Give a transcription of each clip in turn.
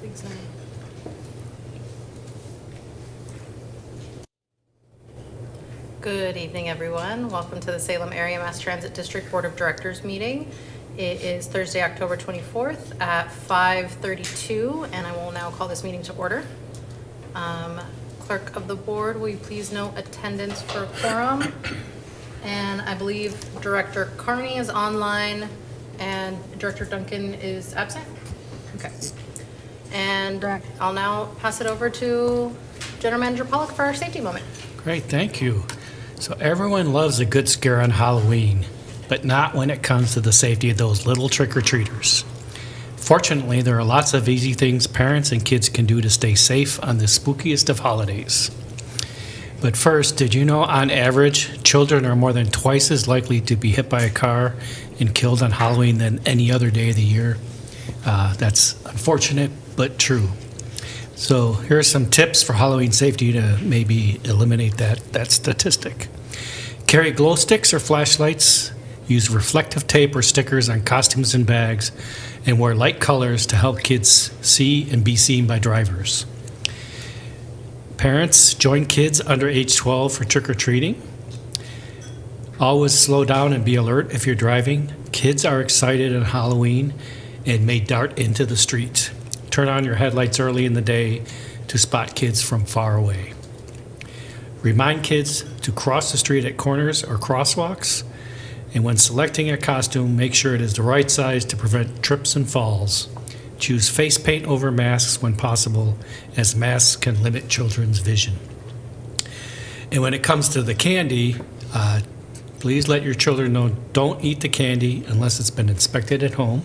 Exactly. Good evening, everyone. Welcome to the Salem Area Mass Transit District Board of Directors meeting. It is Thursday, October 24th at 5:32, and I will now call this meeting to order. Clerk of the board, will you please note attendance for quorum? And I believe Director Carney is online and Director Duncan is absent? Okay. And I'll now pass it over to General Manager Pollock for our safety moment. Great, thank you. So everyone loves a good scare on Halloween, but not when it comes to the safety of those little trick-or-treaters. Fortunately, there are lots of easy things parents and kids can do to stay safe on the spookiest of holidays. But first, did you know on average, children are more than twice as likely to be hit by a car and killed on Halloween than any other day of the year? That's unfortunate, but true. So here are some tips for Halloween safety to maybe eliminate that statistic. Carry glow sticks or flashlights. Use reflective tape or stickers on costumes and bags, and wear light colors to help kids see and be seen by drivers. Parents, join kids under age 12 for trick-or-treating. Always slow down and be alert if you're driving. Kids are excited on Halloween and may dart into the street. Turn on your headlights early in the day to spot kids from far away. Remind kids to cross the street at corners or crosswalks. And when selecting a costume, make sure it is the right size to prevent trips and falls. Choose face paint over masks when possible, as masks can limit children's vision. And when it comes to the candy, please let your children know don't eat the candy unless it's been inspected at home.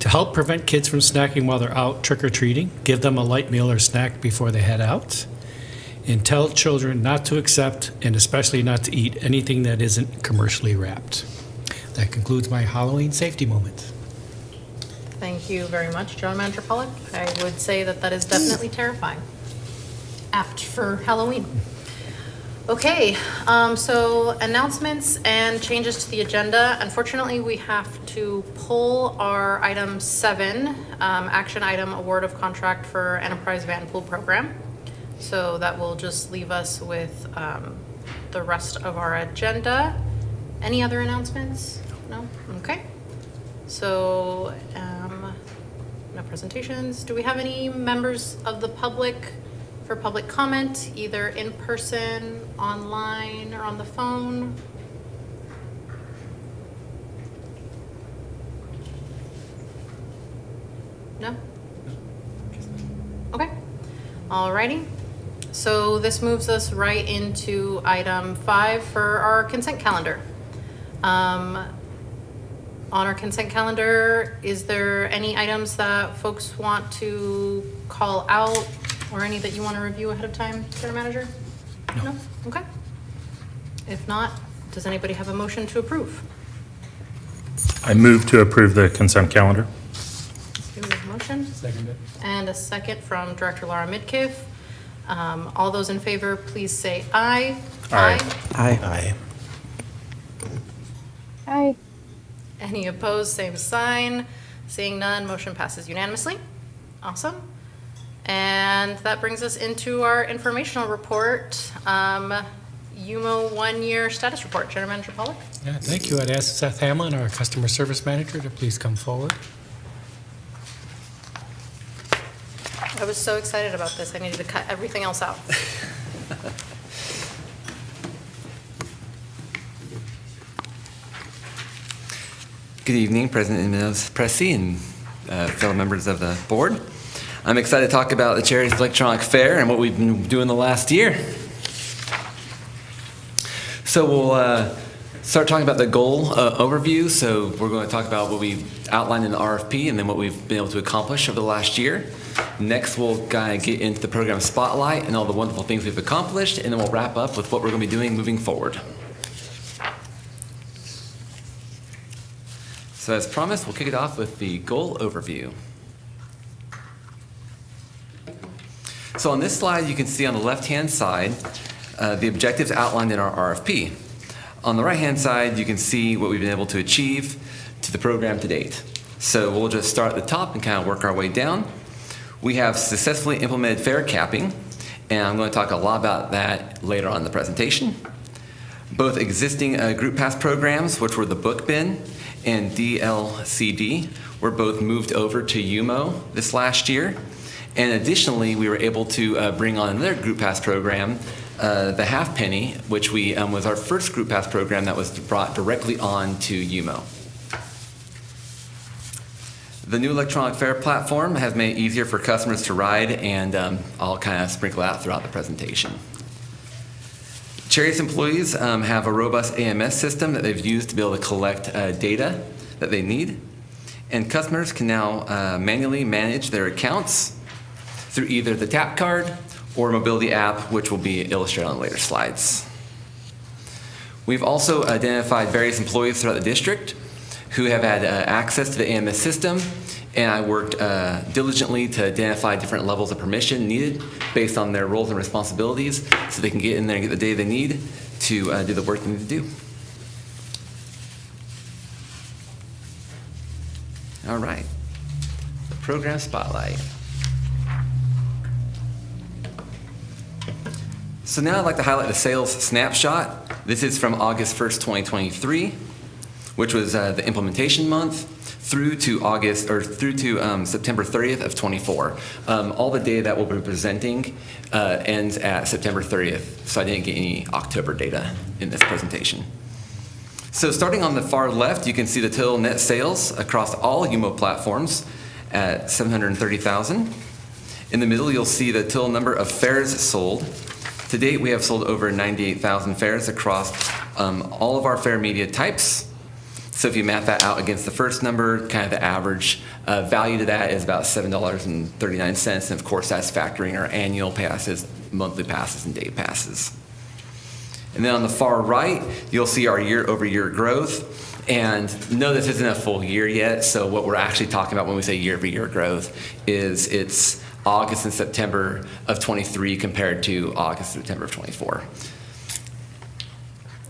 To help prevent kids from snacking while they're out trick-or-treating, give them a light meal or snack before they head out. And tell children not to accept and especially not to eat anything that isn't commercially wrapped. That concludes my Halloween safety moment. Thank you very much, General Manager Pollock. I would say that is definitely terrifying. Apt for Halloween. Okay, so announcements and changes to the agenda. Unfortunately, we have to pull our item 7, action item award of contract for Enterprise Van Pool Program. So that will just leave us with the rest of our agenda. Any other announcements? No? Okay. So, no presentations. Do we have any members of the public for public comment, either in person, online, or on the phone? No? Okay. Alrighty. So this moves us right into item 5 for our consent calendar. On our consent calendar, is there any items that folks want to call out or any that you want to review ahead of time, General Manager? No? Okay. If not, does anybody have a motion to approve? I move to approve the consent calendar. Do we have a motion? Second it. And a second from Director Laura Midkiff. All those in favor, please say aye. Aye. Aye. Aye. Any opposed, same sign. Seeing none, motion passes unanimously. Awesome. And that brings us into our informational report. UMO 1-year status report. General Manager Pollock. Yeah, thank you. I'd ask Seth Hamlin, our customer service manager, to please come forward. I was so excited about this, I needed to cut everything else out. Good evening, President Pressy and fellow members of the board. I'm excited to talk about the Cherriots Electronic Fair and what we've been doing the last year. So we'll start talking about the goal overview. So we're going to talk about what we outlined in the RFP and then what we've been able to accomplish over the last year. Next, we'll kind of get into the program spotlight and all the wonderful things we've accomplished, and then we'll wrap up with what we're going to be doing moving forward. So as promised, we'll kick it off with the goal overview. So on this slide, you can see on the left-hand side the objectives outlined in our RFP. On the right-hand side, you can see what we've been able to achieve to the program to date. So we'll just start at the top and kind of work our way down. We have successfully implemented fare capping, and I'm going to talk a lot about that later on in the presentation. Both existing group pass programs, which were the book bin and DLCD, were both moved over to UMO this last year. And additionally, we were able to bring on another group pass program, the Halfpenny, which was our first group pass program that was brought directly on to UMO. The new electronic fare platform has made it easier for customers to ride, and I'll kind of sprinkle that throughout the presentation. Cherriots employees have a robust AMS system that they've used to be able to collect data that they need. And customers can now manually manage their accounts through either the tap card or mobility app, which will be illustrated on later slides. We've also identified various employees throughout the district who have had access to the AMS system, and I worked diligently to identify different levels of permission needed based on their roles and responsibilities so they can get in there and get the data they need to do the work they need to do. All right, the program spotlight. So now I'd like to highlight the sales snapshot. This is from August 1st, 2023, which was the implementation month, through to September 30th of 24. All the data that we'll be presenting ends at September 30th, so I didn't get any October data in this presentation. So starting on the far left, you can see the total net sales across all UMO platforms at 730,000. In the middle, you'll see the total number of fares sold. To date, we have sold over 98,000 fares across all of our fare media types. So if you map that out against the first number, kind of the average value to that is about $7.39. And of course, that's factoring our annual passes, monthly passes, and day passes. And then on the far right, you'll see our year-over-year growth. And no, this isn't a full year yet. So what we're actually talking about when we say year-over-year growth is it's August and September of 23 compared to August and September of 24.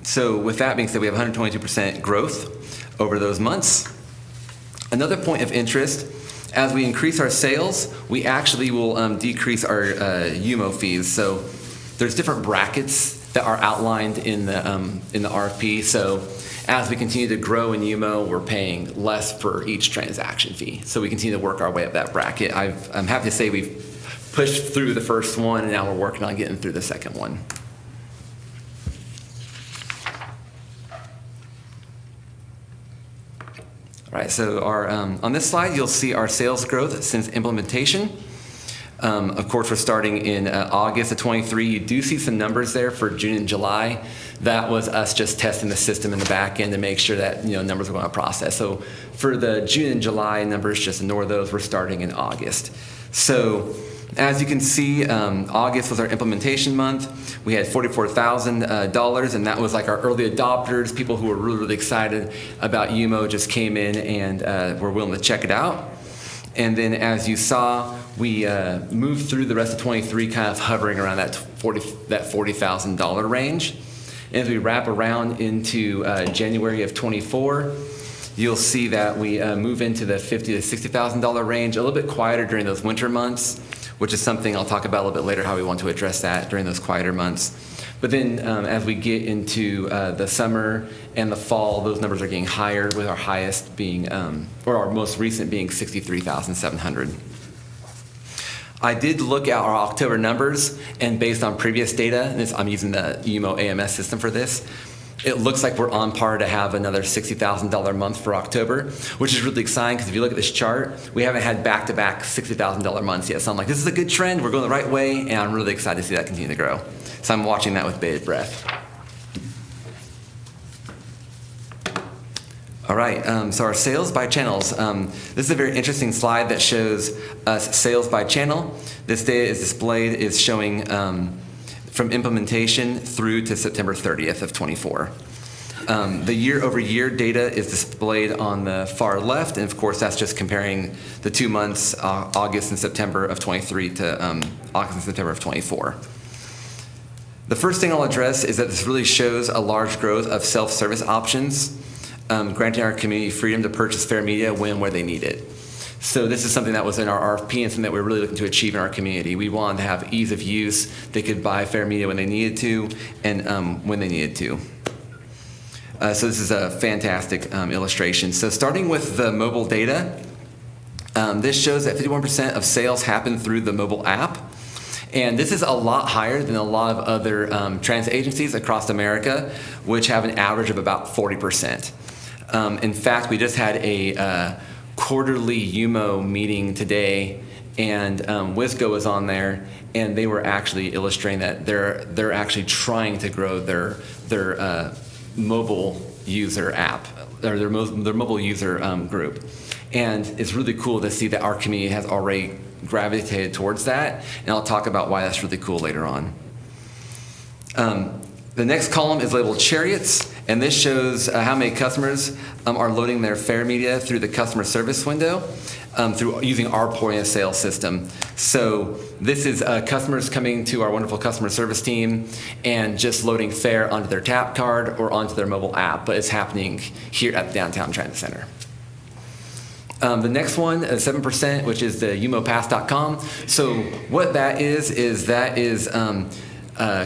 So with that being said, we have 122% growth over those months. Another point of interest, as we increase our sales, we actually will decrease our UMO fees. So there's different brackets that are outlined in the RFP. So as we continue to grow in UMO, we're paying less for each transaction fee. So we continue to work our way up that bracket. I'm happy to say we've pushed through the first one, and now we're working on getting through the second one. All right, so on this slide, you'll see our sales growth since implementation. Of course, we're starting in August of 23. You do see some numbers there for June and July. That was us just testing the system in the back end to make sure that numbers are going to process. So for the June and July numbers, just ignore those. We're starting in August. So as you can see, August was our implementation month. We had $44,000, and that was like our early adopters, people who were really, really excited about UMO just came in and were willing to check it out. And then as you saw, we moved through the rest of 23 kind of hovering around that $40,000 range. And as we wrap around into January of 24, you'll see that we move into the $50,000 to $60,000 range, a little bit quieter during those winter months, which is something I'll talk about a little bit later, how we want to address that during those quieter months. But then as we get into the summer and the fall, those numbers are getting higher, with our highest being, or our most recent being 63,700. I did look at our October numbers, and based on previous data, and I'm using the UMO AMS system for this, it looks like we're on par to have another $60,000 month for October, which is really exciting because if you look at this chart, we haven't had back-to-back $60,000 months yet. So I'm like, this is a good trend. We're going the right way, and I'm really excited to see that continue to grow. So I'm watching that with bated breath. All right, so our sales by channels. This is a very interesting slide that shows us sales by channel. This data is displayed, is showing from implementation through to September 30th of 24. The year-over-year data is displayed on the far left, and of course that's just comparing the 2 months, August and September of 23 to August and September of 24. The first thing I'll address is that this really shows a large growth of self-service options, granting our community freedom to purchase fare media when and where they need it. So this is something that was in our RFP and something that we're really looking to achieve in our community. We wanted to have ease of use. They could buy fare media when they needed to and when they needed to. So this is a fantastic illustration. So starting with the mobile data, this shows that 51% of sales happen through the mobile app. And this is a lot higher than a lot of other transit agencies across America, which have an average of about 40%. In fact, we just had a quarterly UMO meeting today, and WISCO was on there, and they were actually illustrating that they're actually trying to grow their mobile user app, or their mobile user group. And it's really cool to see that our community has already gravitated towards that, and I'll talk about why that's really cool later on. The next column is labeled Cherriots, and this shows how many customers are loading their fare media through the customer service window through using our point of sale system. So this is customers coming to our wonderful customer service team and just loading fare onto their tap card or onto their mobile app, but it's happening here at the Downtown Transit Center. The next one, 7%, which is the umopass.com. So what that is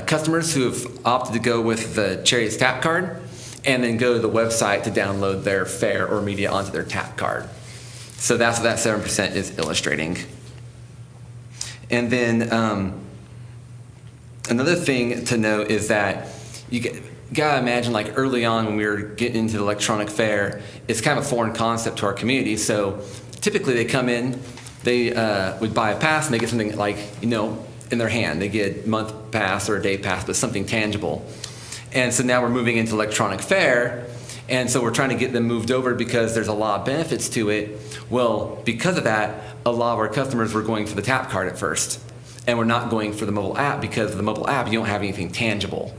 customers who have opted to go with the Cherriots tap card and then go to the website to download their fare or media onto their tap card. So that's what that 7% is illustrating. And then another thing to note is that you gotta imagine, like early on when we were getting into the electronic fare, it's kind of a foreign concept to our community. So typically they come in, they would buy a pass and they get something like, in their hand. They get a month pass or a day pass, but something tangible. And so now we're moving into electronic fare, and so we're trying to get them moved over because there's a lot of benefits to it. Well, because of that, a lot of our customers were going for the tap card at first, and we're not going for the mobile app because of the mobile app, you don't have anything tangible.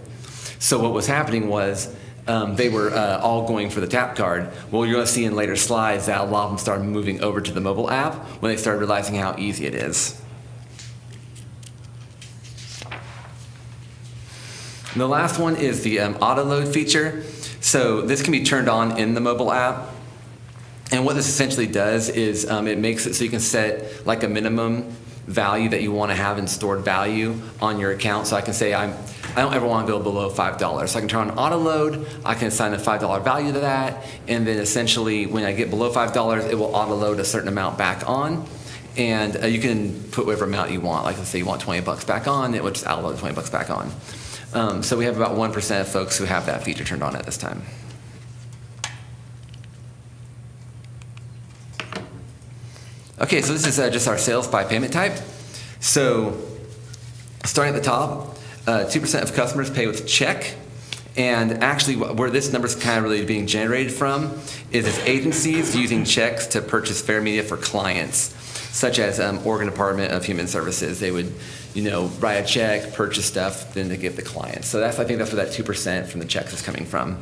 So what was happening was they were all going for the tap card. Well, you're going to see in later slides that a lot of them started moving over to the mobile app when they started realizing how easy it is. And the last one is the auto load feature. So this can be turned on in the mobile app. And what this essentially does is it makes it so you can set like a minimum value that you want to have in stored value on your account. So I can say I don't ever want to go below $5. So I can turn on auto load, I can assign a $5 value to that, and then essentially when I get below $5, it will auto load a certain amount back on. And you can put whatever amount you want. Like let's say you want $20 back on, it will just auto load $20 back on. So we have about 1% of folks who have that feature turned on at this time. Okay, so this is just our sales by payment type. So starting at the top, 2% of customers pay with check. And actually where this number is kind of really being generated from is it's agencies using checks to purchase fare media for clients, such as Oregon Department of Human Services. They would write a check, purchase stuff, then to give the client. So I think that's where that 2% from the checks is coming from.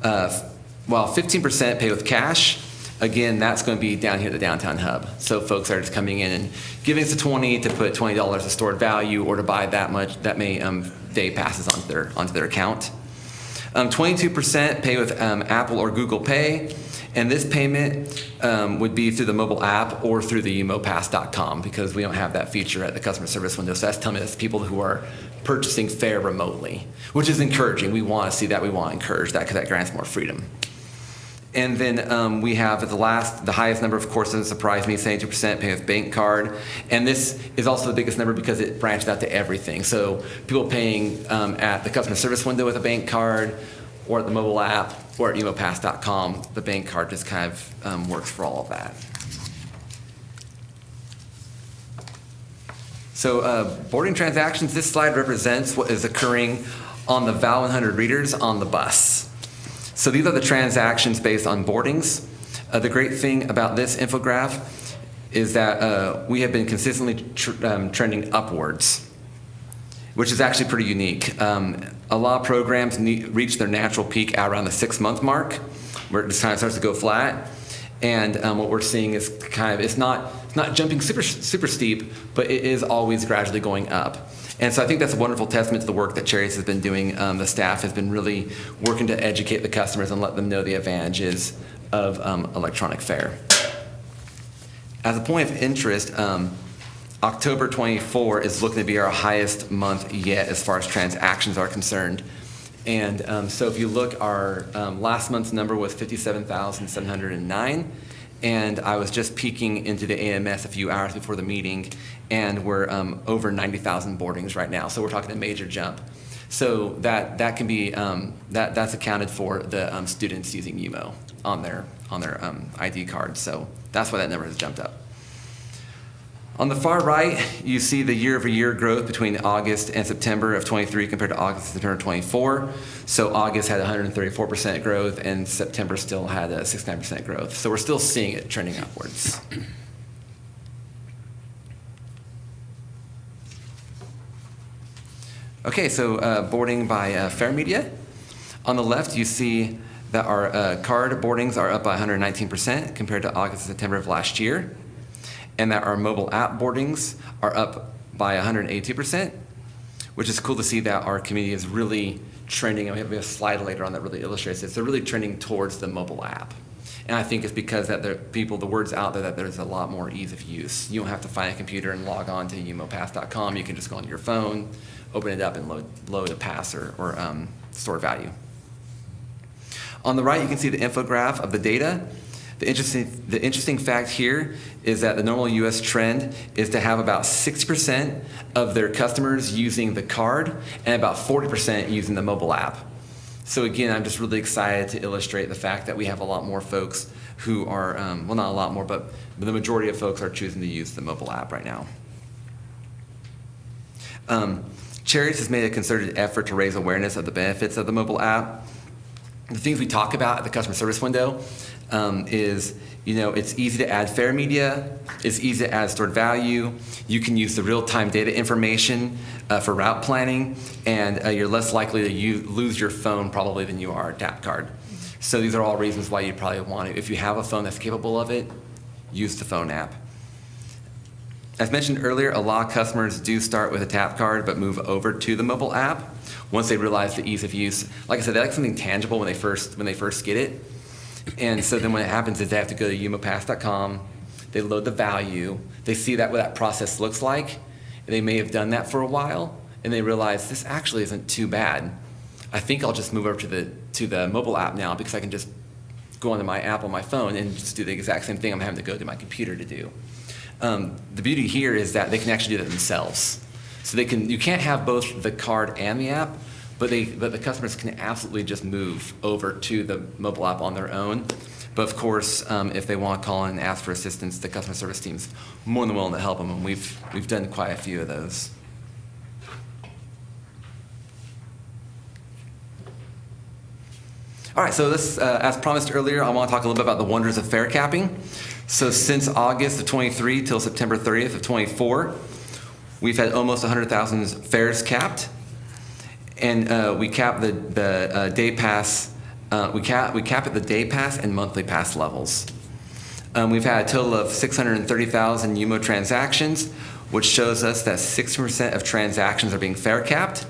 While 15% pay with cash, again, that's going to be down here at the downtown hub. So folks are just coming in and giving us a $20 to put $20 of stored value or to buy that many day passes onto their account. 22% pay with Apple or Google Pay. And this payment would be through the mobile app or through the umopass.com because we don't have that feature at the customer service window. So that's telling me that's people who are purchasing fare remotely, which is encouraging. We want to see that. We want to encourage that because that grants more freedom. And then we have the highest number, of course, doesn't surprise me, 72% pay with bank card. And this is also the biggest number because it branched out to everything. So people paying at the customer service window with a bank card, or at the mobile app, or at umopass.com, the bank card just kind of works for all of that. So boarding transactions, this slide represents what is occurring on the VAL 100 readers on the bus. So these are the transactions based on boardings. The great thing about this infograph is that we have been consistently trending upwards, which is actually pretty unique. A lot of programs reach their natural peak at around the 6-month mark, where it just kind of starts to go flat. And what we're seeing is it's not jumping super steep, but it is always gradually going up. And so I think that's a wonderful testament to the work that Cherriots has been doing. The staff has been really working to educate the customers and let them know the advantages of electronic fare. As a point of interest, October 24 is looking to be our highest month yet as far as transactions are concerned. And so if you look, our last month's number was 57,709. And I was just peeking into the AMS a few hours before the meeting, and we're over 90,000 boardings right now. So we're talking a major jump. So that can be, that's accounted for the students using UMO on their ID card. So that's why that number has jumped up. On the far right, you see the year-over-year growth between August and September of 23 compared to August and September 24. So August had 134% growth, and September still had a 69% growth. So we're still seeing it trending upwards. Okay, so boarding by fare media. On the left, you see that our card boardings are up by 119% compared to August and September of last year, and that our mobile app boardings are up by 182%, which is cool to see that our community is really trending. And we have a slide later on that really illustrates this. They're really trending towards the mobile app. And I think it's because that the word's out there that there's a lot more ease of use. You don't have to find a computer and log on to umopass.com. You can just go on your phone, open it up, and load a pass or store value. On the right, you can see the infograph of the data. The interesting fact here is that the normal U.S. trend is to have about 60% of their customers using the card and about 40% using the mobile app. So again, I'm just really excited to illustrate the fact that we have a lot more folks who are, well, not a lot more, but the majority of folks are choosing to use the mobile app right now. Cherriots has made a concerted effort to raise awareness of the benefits of the mobile app. The things we talk about at the customer service window is, it's easy to add fare media, it's easy to add stored value, you can use the real-time data information for route planning, and you're less likely to lose your phone probably than you are a tap card. So these are all reasons why you probably want to, if you have a phone that's capable of it, use the phone app. As mentioned earlier, a lot of customers do start with a tap card but move over to the mobile app once they realize the ease of use. Like I said, they like something tangible when they first get it. And so then what happens is they have to go to umopass.com, they load the value, they see what that process looks like, and they may have done that for a while, and they realize this actually isn't too bad. I think I'll just move over to the mobile app now because I can just go onto my app on my phone and just do the exact same thing I'm having to go to my computer to do. The beauty here is that they can actually do that themselves. So you can't have both the card and the app, but the customers can absolutely just move over to the mobile app on their own. But of course, if they want to call in and ask for assistance, the customer service team's more than willing to help them, and we've done quite a few of those. All right, so this, as promised earlier, I want to talk a little bit about the wonders of fare capping. So since August of 23 till September 30th of 24, we've had almost 100,000 fares capped. And we cap the day pass. We cap at the day pass and monthly pass levels. We've had a total of 630,000 UMO transactions, which shows us that 60% of transactions are being fare capped.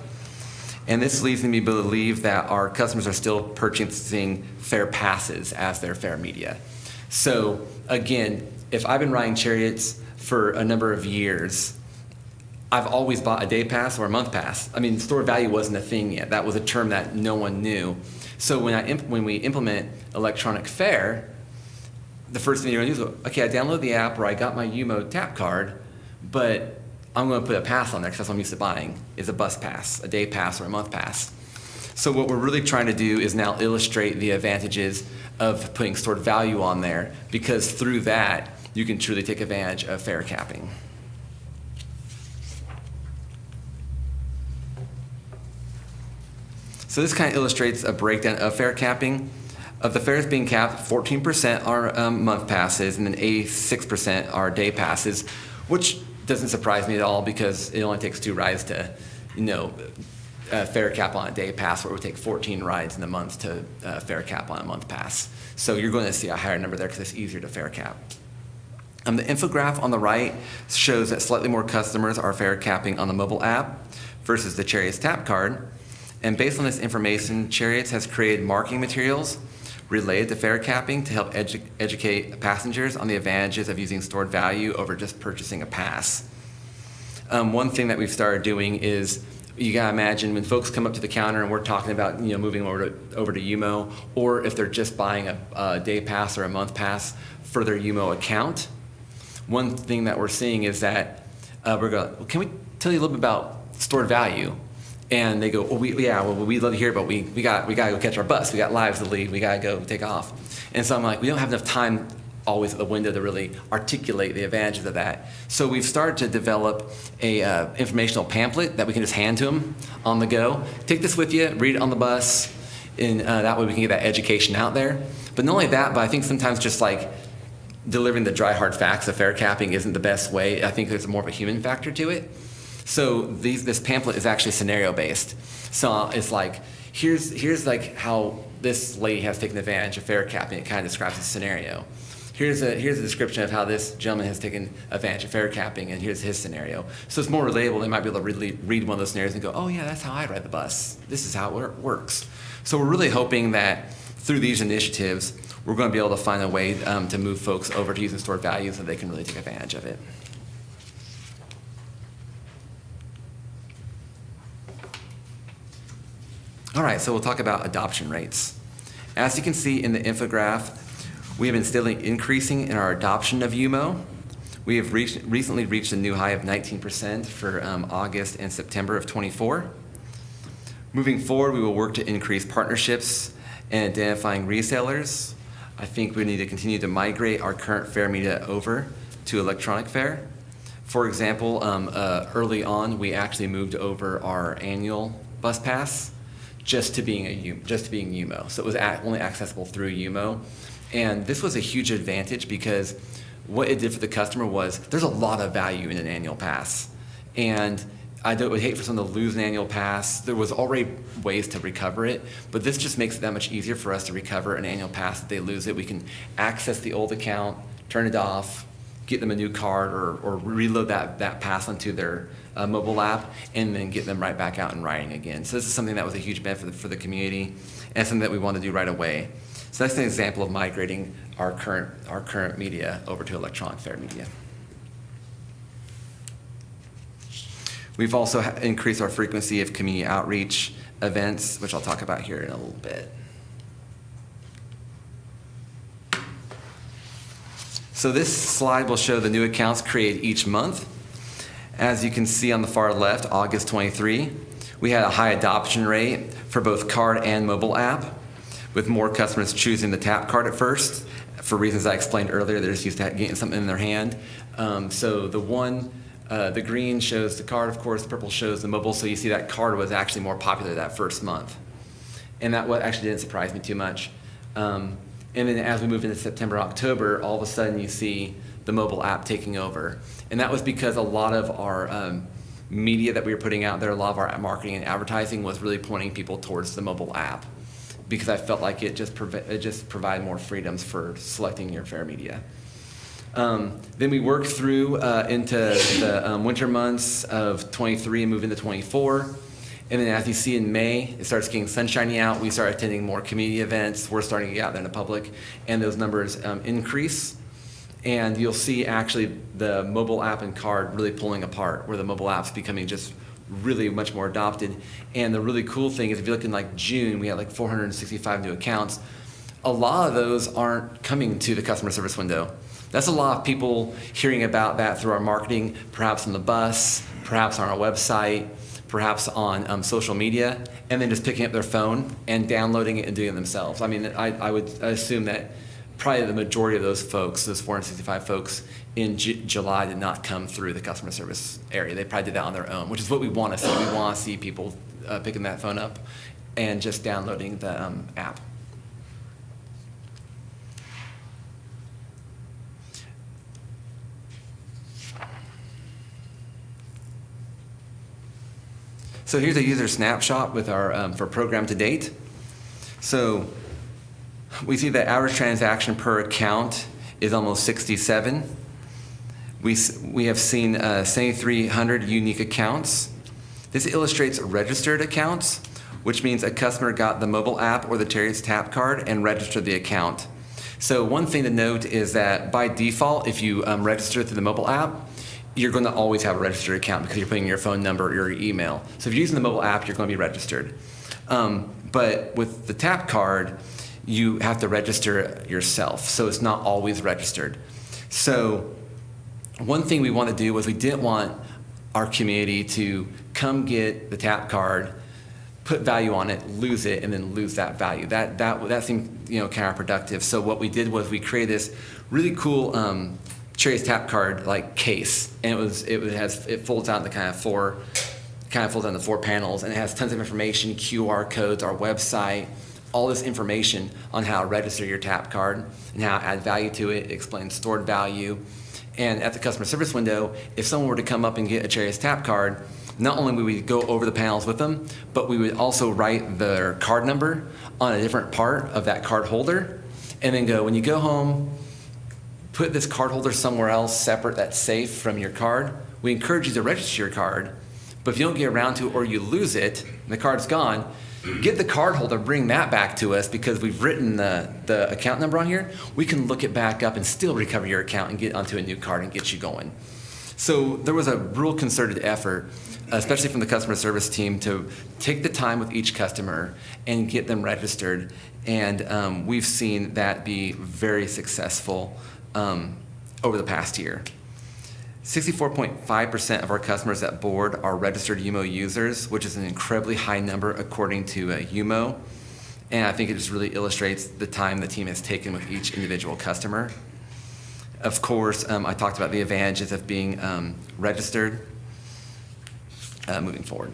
And this leads me to believe that our customers are still purchasing fare passes as their fare media. So again, if I've been riding Cherriots for a number of years, I've always bought a day pass or a month pass. I mean, stored value wasn't a thing yet. That was a term that no one knew. So when we implement electronic fare, the first thing you're going to do is, okay, I download the app or I got my UMO tap card, but I'm going to put a pass on there because that's what I'm used to buying, is a bus pass, a day pass, or a month pass. So what we're really trying to do is now illustrate the advantages of putting stored value on there, because through that, you can truly take advantage of fare capping. So this kind of illustrates a breakdown of fare capping. Of the fares being capped, 14% are month passes, and then 86% are day passes, which doesn't surprise me at all because it only takes 2 rides to, fare cap on a day pass, where it would take 14 rides in a month to fare cap on a month pass. So you're going to see a higher number there because it's easier to fare cap. The infograph on the right shows that slightly more customers are fare capping on the mobile app versus the Cherriots tap card. And based on this information, Cherriots has created marketing materials related to fare capping to help educate passengers on the advantages of using stored value over just purchasing a pass. One thing that we've started doing is, you gotta imagine when folks come up to the counter and we're talking about moving over to UMO, or if they're just buying a day pass or a month pass for their UMO account. One thing that we're seeing is that we're going, well, can we tell you a little bit about stored value? And they go, well, we'd love to hear, but we gotta go catch our bus. We got lives to lead. We gotta go take off. And so I'm like, we don't have enough time always at the window to really articulate the advantages of that. So we've started to develop a informational pamphlet that we can just hand to them on the go. Take this with you, read it on the bus, and that way we can get that education out there. But not only that, but I think sometimes just like delivering the dry hard facts of fare capping isn't the best way. I think there's more of a human factor to it. So this pamphlet is actually scenario based. So it's like, here's like how this lady has taken advantage of fare capping. It kind of describes the scenario. Here's a description of how this gentleman has taken advantage of fare capping, and here's his scenario. So it's more relatable. They might be able to really read one of those scenarios and go, oh yeah, that's how I ride the bus. This is how it works. So we're really hoping that through these initiatives, we're going to be able to find a way to move folks over to using stored value so they can really take advantage of it. All right, so we'll talk about adoption rates. As you can see in the infograph, we have been steadily increasing in our adoption of UMO. We have recently reached a new high of 19% for August and September of 24. Moving forward, we will work to increase partnerships and identifying resellers. I think we need to continue to migrate our current fare media over to electronic fare. For example, early on, we actually moved over our annual bus pass just to being UMO. So it was only accessible through UMO. And this was a huge advantage because what it did for the customer was there's a lot of value in an annual pass. And I would hate for someone to lose an annual pass. There was already ways to recover it, but this just makes it that much easier for us to recover an annual pass if they lose it. We can access the old account, turn it off, get them a new card, or reload that pass onto their mobile app, and then get them right back out and riding again. So this is something that was a huge benefit for the community, and something that we want to do right away. So that's an example of migrating our current media over to electronic fare media. We've also increased our frequency of community outreach events, which I'll talk about here in a little bit. So this slide will show the new accounts created each month. As you can see on the far left, August 23, we had a high adoption rate for both card and mobile app, with more customers choosing the tap card at first. For reasons I explained earlier, they're just used to getting something in their hand. So the green shows the card, of course, the purple shows the mobile, so you see that card was actually more popular that first month. And that actually didn't surprise me too much. And then as we moved into September, October, all of a sudden you see the mobile app taking over. And that was because a lot of our media that we were putting out there, a lot of our marketing and advertising was really pointing people towards the mobile app, because I felt like it just provided more freedoms for selecting your fare media. Then we worked through into the winter months of 23 and moved into 24. And then as you see in May, it starts getting sunshiny out. We start attending more community events. We're starting to get out there in the public, and those numbers increase. And you'll see actually the mobile app and card really pulling apart, where the mobile app's becoming just really much more adopted. And the really cool thing is, if you look in like June, we had like 465 new accounts. A lot of those aren't coming to the customer service window. That's a lot of people hearing about that through our marketing, perhaps on the bus, perhaps on our website, perhaps on social media, and then just picking up their phone and downloading it and doing it themselves. I mean, I would assume that probably the majority of those folks, those 465 folks in July, did not come through the customer service area. They probably did that on their own, which is what we want to see. We want to see people picking that phone up and just downloading the app. So here's a user snapshot with our for program to date. So we see the average transaction per account is almost 67. We have seen 7,300 unique accounts. This illustrates registered accounts. which means a customer got the mobile app or the Cherriots tap card and registered the account. So one thing to note is that by default, if you register through the mobile app, you're going to always have a registered account because you're putting your phone number or your email. So if you're using the mobile app, you're going to be registered. But with the tap card, you have to register yourself, so it's not always registered. So one thing we want to do was we didn't want our community to come get the tap card, put value on it, lose it, and then lose that value. That seemed counterproductive. So what we did was we created this really cool Cherriots tap card like case, and it folds out the folds on the 4 panels, and it has tons of information, QR codes, our website, all this information on how to register your tap card and how to add value to it. It explains stored value. And at the customer service window, if someone were to come up and get a Cherriots tap card, not only would we go over the panels with them, but we would also write their card number on a different part of that card holder, and then go, when you go home, put this card holder somewhere else separate that's safe from your card. We encourage you to register your card, but if you don't get around to it or you lose it, and the card's gone, get the card holder, bring that back to us, because we've written the account number on here. We can look it back up and still recover your account and get onto a new card and get you going. So there was a real concerted effort, especially from the customer service team, to take the time with each customer and get them registered. And we've seen that be very successful over the past year. 64.5% of our customers at board are registered UMO users, which is an incredibly high number according to UMO. And I think it just really illustrates the time the team has taken with each individual customer. Of course, I talked about the advantages of being registered. Moving forward.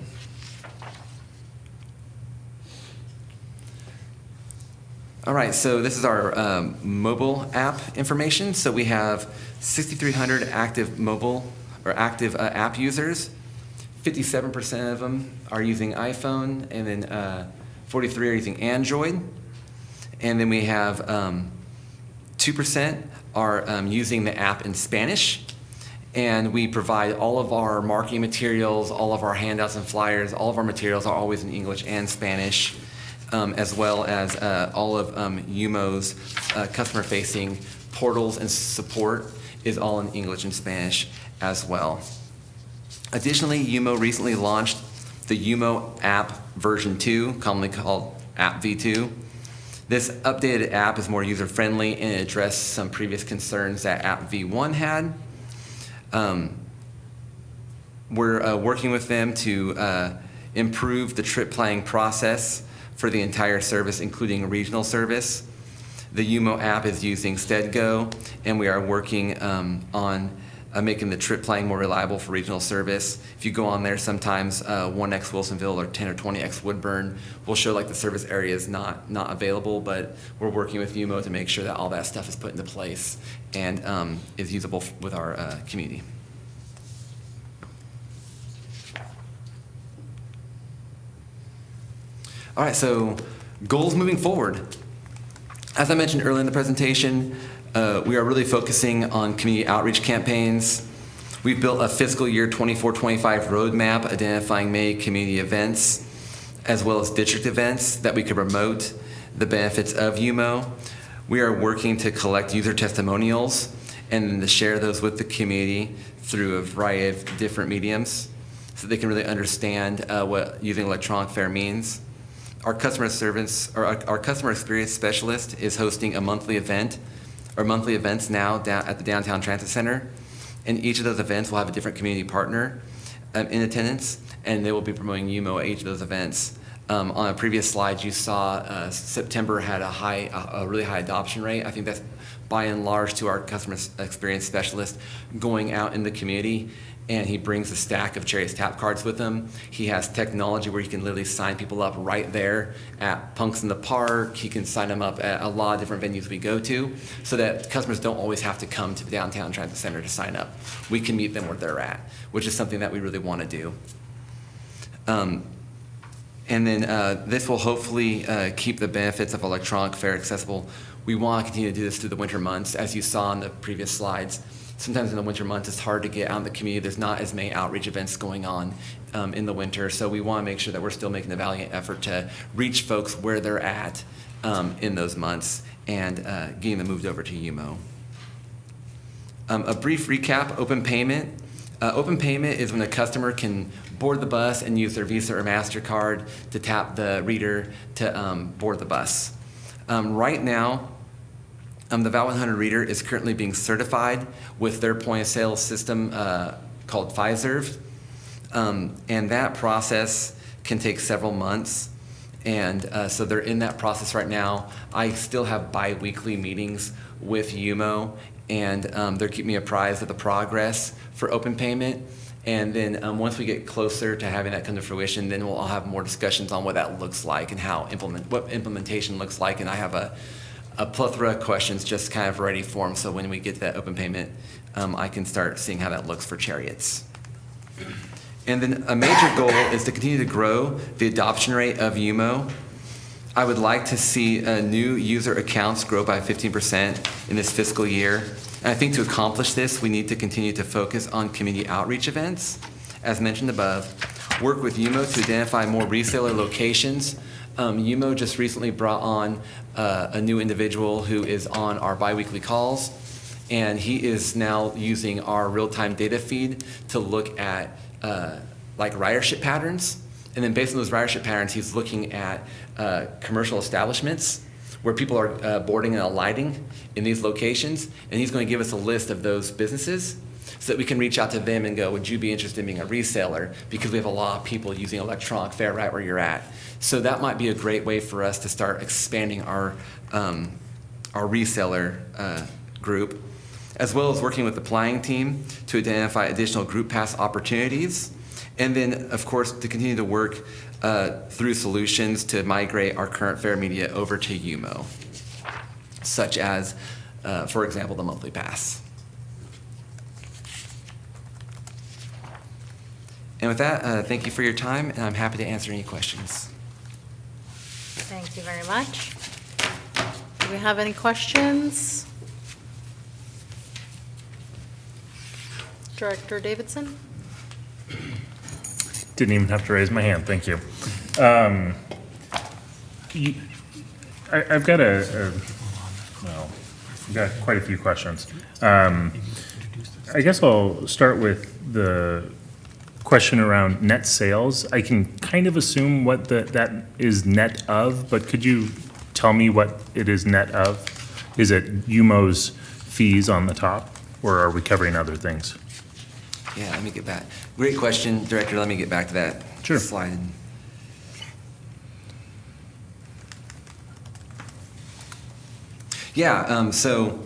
All right, so this is our mobile app information. So we have 6,300 active mobile or active app users. 57% of them are using iPhone, and then 43 are using Android. And then we have 2% are using the app in Spanish. And we provide all of our marketing materials, all of our handouts and flyers, all of our materials are always in English and Spanish, as well as all of UMO's customer-facing portals and support is all in English and Spanish as well. Additionally, UMO recently launched the UMO app version 2, commonly called App V2. This updated app is more user-friendly and it addressed some previous concerns that App V1 had. We're working with them to improve the trip planning process for the entire service, including regional service. The UMO app is using SteadGo, and we are working on making the trip planning more reliable for regional service. If you go on there, sometimes 1X Wilsonville or 10 or 20X Woodburn will show like the service area is not available, but we're working with UMO to make sure that all that stuff is put into place and is usable with our community. All right, so goals moving forward. As I mentioned earlier in the presentation, we are really focusing on community outreach campaigns. We've built a fiscal year 24-25 roadmap identifying many community events, as well as district events that we could promote the benefits of UMO. We are working to collect user testimonials and then to share those with the community through a variety of different mediums so they can really understand what using electronic fare means. Our customer service, or our customer experience specialist is hosting a monthly event, or monthly events now down at the Downtown Transit Center. And each of those events will have a different community partner in attendance, and they will be promoting UMO at each of those events. On a previous slide, you saw September had a really high adoption rate. I think that's by and large to our customer experience specialist going out in the community, and he brings a stack of Cherriots tap cards with him. He has technology where he can literally sign people up right there at Punks in the Park. He can sign them up at a lot of different venues we go to so that customers don't always have to come to the Downtown Transit Center to sign up. We can meet them where they're at, which is something that we really want to do. And then this will hopefully keep the benefits of electronic fare accessible. We want to continue to do this through the winter months. As you saw in the previous slides, sometimes in the winter months, it's hard to get out in the community. There's not as many outreach events going on in the winter. So we want to make sure that we're still making a valiant effort to reach folks where they're at in those months and getting them moved over to UMO. A brief recap, open payment. Open payment is when a customer can board the bus and use their Visa or MasterCard to tap the reader to board the bus. Right now, the Val 100 reader is currently being certified with their point of sale system called Fiserv. And that process can take several months. And so they're in that process right now. I still have bi-weekly meetings with UMO, and they're keeping me apprised of the progress for open payment. And then once we get closer to having that come to fruition, then we'll all have more discussions on what that looks like and how what implementation looks like. And I have a plethora of questions just kind of ready for them. So when we get to that open payment, I can start seeing how that looks for Cherriots. And then a major goal is to continue to grow the adoption rate of UMO. I would like to see new user accounts grow by 15% in this fiscal year. And I think to accomplish this, we need to continue to focus on community outreach events, as mentioned above, work with UMO to identify more reseller locations. UMO just recently brought on a new individual who is on our biweekly calls, and he is now using our real-time data feed to look at like ridership patterns. And then based on those ridership patterns, he's looking at commercial establishments where people are boarding and alighting in these locations. And he's going to give us a list of those businesses so that we can reach out to them and go, would you be interested in being a reseller? Because we have a lot of people using electronic fare right where you're at. So that might be a great way for us to start expanding our reseller group, as well as working with the planning team to identify additional group pass opportunities. And then, of course, to continue to work through solutions to migrate our current fare media over to UMO, such as, for example, the monthly pass. And with that, thank you for your time, and I'm happy to answer any questions. Thank you very much. Do we have any questions? Director Davidson? Didn't even have to raise my hand, thank you. I've got I've got quite a few questions. I guess I'll start with the question around net sales. I can kind of assume what that is net of, but could you tell me what it is net of? Is it UMO's fees on the top, or are we covering other things? Yeah, let me get back. Great question, Director. Let me get back to that Sure. slide. Yeah, so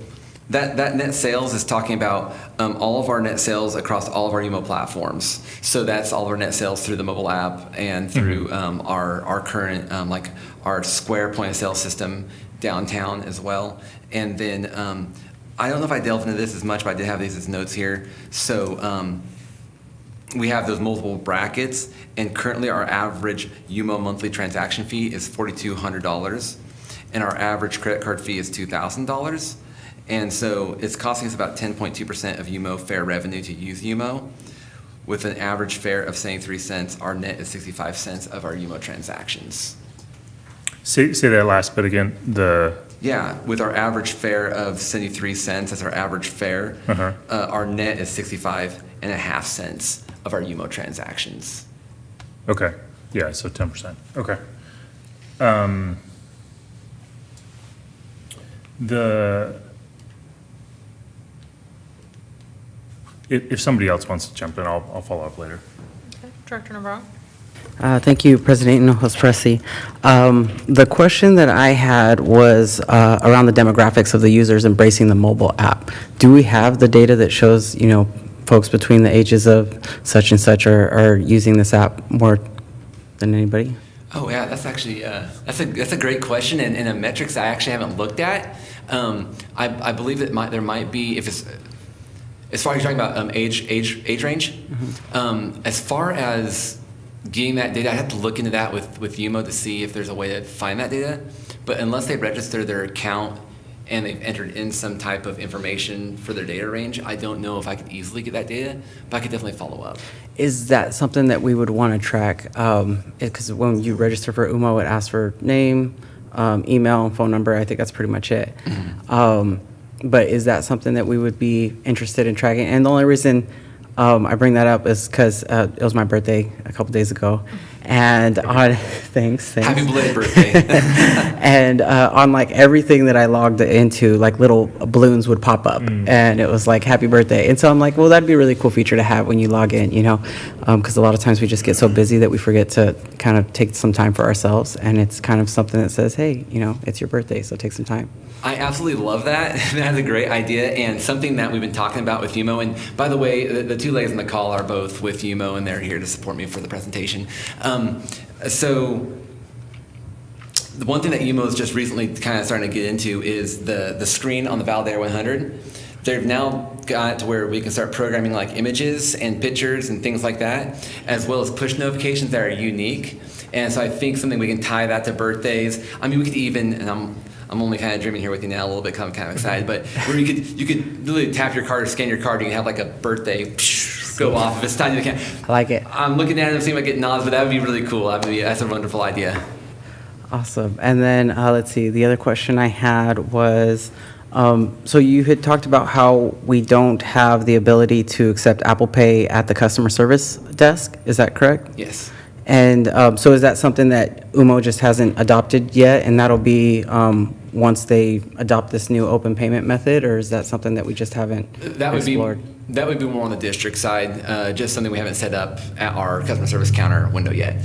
that net sales is talking about all of our net sales across all of our UMO platforms. So that's all of our net sales through the mobile app and through our current, like our Square point of sale system downtown as well. And then I don't know if I delved into this as much, but I did have these as notes here. So we have those multiple brackets, and currently our average UMO monthly transaction fee is $4,200, and our average credit card fee is $2,000. And so it's costing us about 10.2% of UMO fare revenue to use UMO. With an average fare of 73 cents, our net is 65 cents of our UMO transactions. Say that last bit again, Yeah, with our average fare of 73 cents, that's our average fare, our net is 65.5 cents of our UMO transactions. okay, yeah, so 10%, okay. If somebody else wants to jump in, I'll follow up later. Okay. Director Navarro? Thank you, President Hinojos Presi. The question that I had was around the demographics of the users embracing the mobile app. Do we have the data that shows, folks between the ages of such and such are using this app more than anybody? Oh yeah, that's actually that's a great question, and a metrics I actually haven't looked at. I believe that there might be, if it's as far as you're talking about age range. As far as getting that data, I have to look into that with UMO to see if there's a way to find that data. But unless they register their account and they've entered in some type of information for their data range, I don't know if I could easily get that data, but I could definitely follow up. Is that something that we would want to track? Because when you register for UMO, it asks for name, email, and phone number. I think that's pretty much it. But is that something that we would be interested in tracking? And the only reason I bring that up is because it was my birthday a couple days ago. And on, thanks. Happy belated birthday. And on like everything that I logged into, like little balloons would pop up, and it was like happy birthday. And so I'm like, well, that'd be a really cool feature to have when you log in, you know, because a lot of times we just get so busy that we forget to kind of take some time for ourselves, and it's kind of something that says, hey, you know, it's your birthday, so take some time. I absolutely love that. That's a great idea and something that we've been talking about with UMO. And by the way, the two legs in the call are both with UMO, and they're here to support me for the presentation. So the one thing that UMO is just recently kind of starting to get into is the screen on the Valdare 100. They've now got to where we can start programming like images and pictures and things like that, as well as push notifications that are unique. And so I think something we can tie that to birthdays. I mean, we could even, and I'm only kind of dreaming here with you now a little bit, kind of excited, but where you could literally tap your card or scan your card, you can have like a birthday go off if it's tied to the camera. I like it. I'm looking at it and seeing if I get nods, but that would be really cool. That's a wonderful idea. Awesome. And then let's see, the other question I had was, so you had talked about how we don't have the ability to accept Apple Pay at the customer service desk. Is that correct? Yes. And so is that something that UMO just hasn't adopted yet, and that'll be once they adopt this new open payment method, or is that something that we just haven't explored? That would be more on the district side, just something we haven't set up at our customer service counter window yet.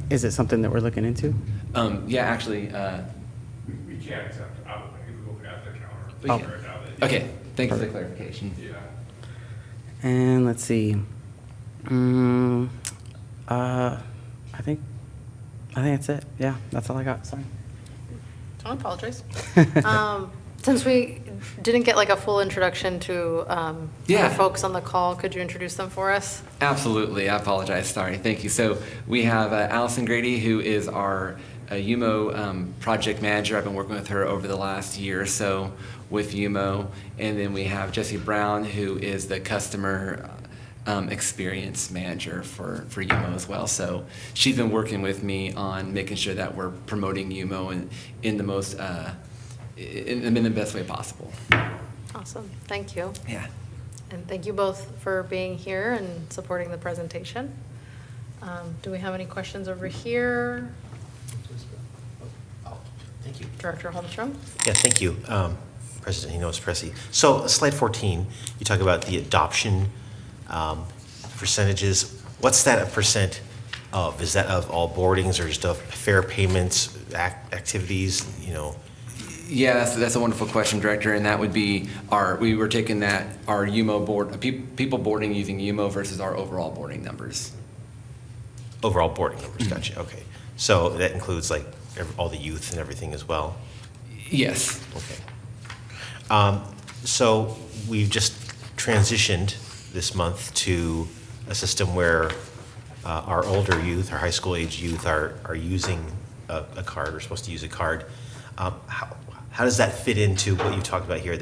Is it something that we're looking into? Yeah, actually. We can't accept Apple Pay. We look at the We counter. can. Figure it out. Okay, thank you for the clarification. Yeah. And let's see. I think that's it. Yeah, that's all I got. Sorry. Don't apologize. Since we didn't get like a full introduction to Yeah. the folks on the call, could you introduce them for us? Absolutely. I apologize. Sorry. Thank you. So we have Allison Grady, who is our UMO project manager. I've been working with her over the last year or so with UMO. And then we have Jesse Brown, who is the customer experience manager for UMO as well. So she's been working with me on making sure that we're promoting UMO in the most in the best way possible. Awesome, thank you. Yeah. And thank you both for being here and supporting the presentation. Do we have any questions over here? Oh, thank you. Director Holmstrom? Yeah, thank you, President Hinojosa. So slide 14, you talk about the adoption percentages. What's that a percent of? Is that of all boardings or just of fare payments, activities, you know? Yeah, that's a wonderful question, Director, and that would be we were taking our UMO board, people boarding using UMO versus our overall boarding numbers. Overall boarding numbers, gotcha, okay. So that includes like all the youth and everything as well? Yes. Okay. So we've just transitioned this month to a system where our older youth, our high school age youth are using a card, or supposed to use a card. How does that fit into what you talked about here? Is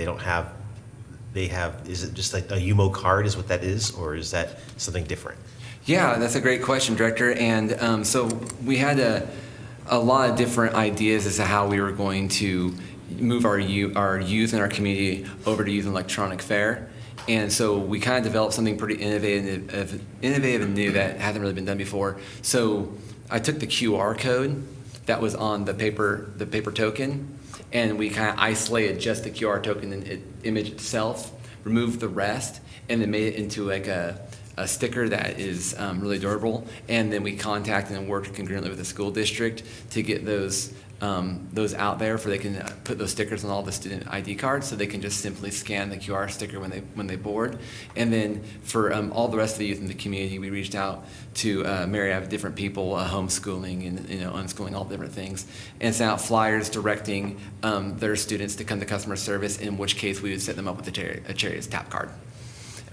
it just like a UMO card is what that is, or is that something different? Yeah, that's a great question, Director. And so we had a lot of different ideas as to how we were going to move our youth in our community over to using electronic fare. And so we kind of developed something pretty innovative and new that hasn't really been done before. So I took the QR code that was on the paper token, and we kind of isolated just the QR token and image itself, removed the rest, and then made it into like a sticker that is really durable. And then we contacted and worked congruently with the school district to get those out there, for they can put those stickers on all the student ID cards, so they can just simply scan the QR sticker when they board. And then for all the rest of the youth in the community, we reached out to myriad of different people, homeschooling and unschooling, all different things, and sent out flyers directing their students to come to customer service, in which case we would set them up with a Cherriots tap card.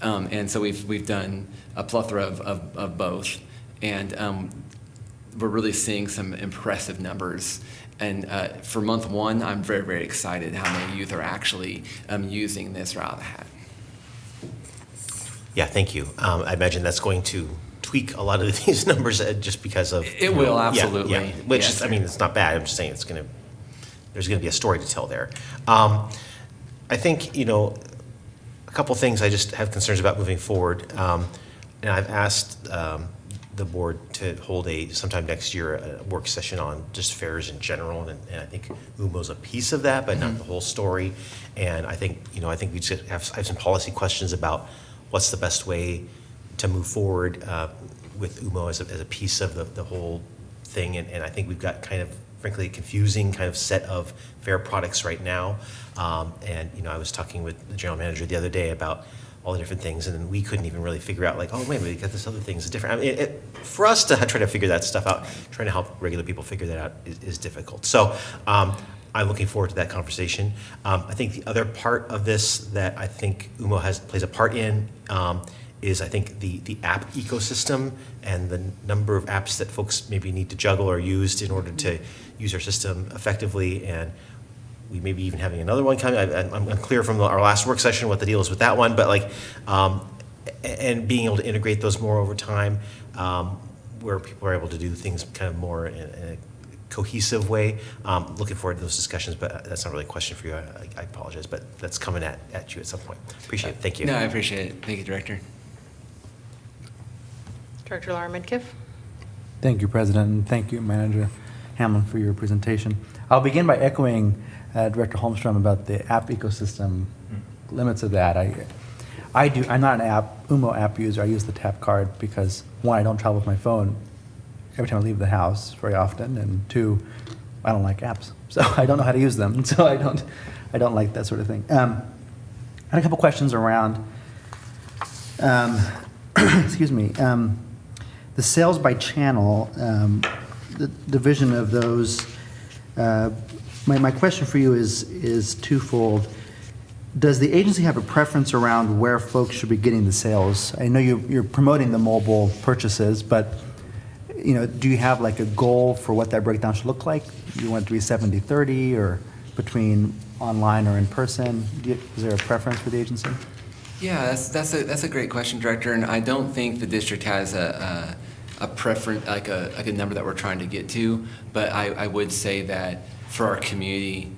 And so we've done a plethora of both, and we're really seeing some impressive numbers. And for month one, I'm very, very excited how many youth are actually using this right out of the hat. Yeah, thank you. I imagine that's going to tweak a lot of these numbers just because of. It will, absolutely. Yeah, which Yes, is, I mean, it's not bad. I'm just saying there's going to be a story to tell there. I think, a couple things I just have concerns about moving forward. And I've asked the board to hold sometime next year, a work session on just fares in general. And I think UMO's a piece of that, but not the whole story. And I think, I think we just I have some policy questions about what's the best way to move forward with UMO as a piece of the whole thing. And I think we've got kind of, frankly, a confusing kind of set of fare products right now. And I was talking with the general manager the other day about all the different things, and then we couldn't even really figure out, like, oh, wait, we got this other thing is different. I mean, for us to try to figure that stuff out, trying to help regular people figure that out is difficult. So I'm looking forward to that conversation. I think the other part of this that I think UMO plays a part in is, I think, the app ecosystem and the number of apps that folks maybe need to juggle or use in order to use our system effectively. And we may be even having another one coming. I'm unclear from our last work session what the deal is with that one, but and being able to integrate those more over time, where people are able to do things kind of more in a cohesive way. Looking forward to those discussions, but that's not really a question for you. I apologize, but that's coming at you at some point. Appreciate it. Thank you. No, I appreciate it. Thank you, Director. Director Laura Midkiff? Thank you, President, and thank you, Manager Hamlin, for your presentation. I'll begin by echoing Director Holmstrom about the app ecosystem limits of that. I'm not an UMO app user. I use the tap card because, one, I don't travel with my phone every time I leave the house very often, and two, I don't like apps, so I don't know how to use them, so I don't like that sort of thing. I had a couple questions around, excuse me, the sales by channel, the division of those. My question for you is twofold. Does the agency have a preference around where folks should be getting the sales? I know you're promoting the mobile purchases, but do you have like a goal for what that breakdown should look like? Do you want it to be 70-30 or between online or in person? Is there a preference for the agency? Yeah, that's a great question, Director, and I don't think the district has a preference, like a number that we're trying to get to, but I would say that for our community,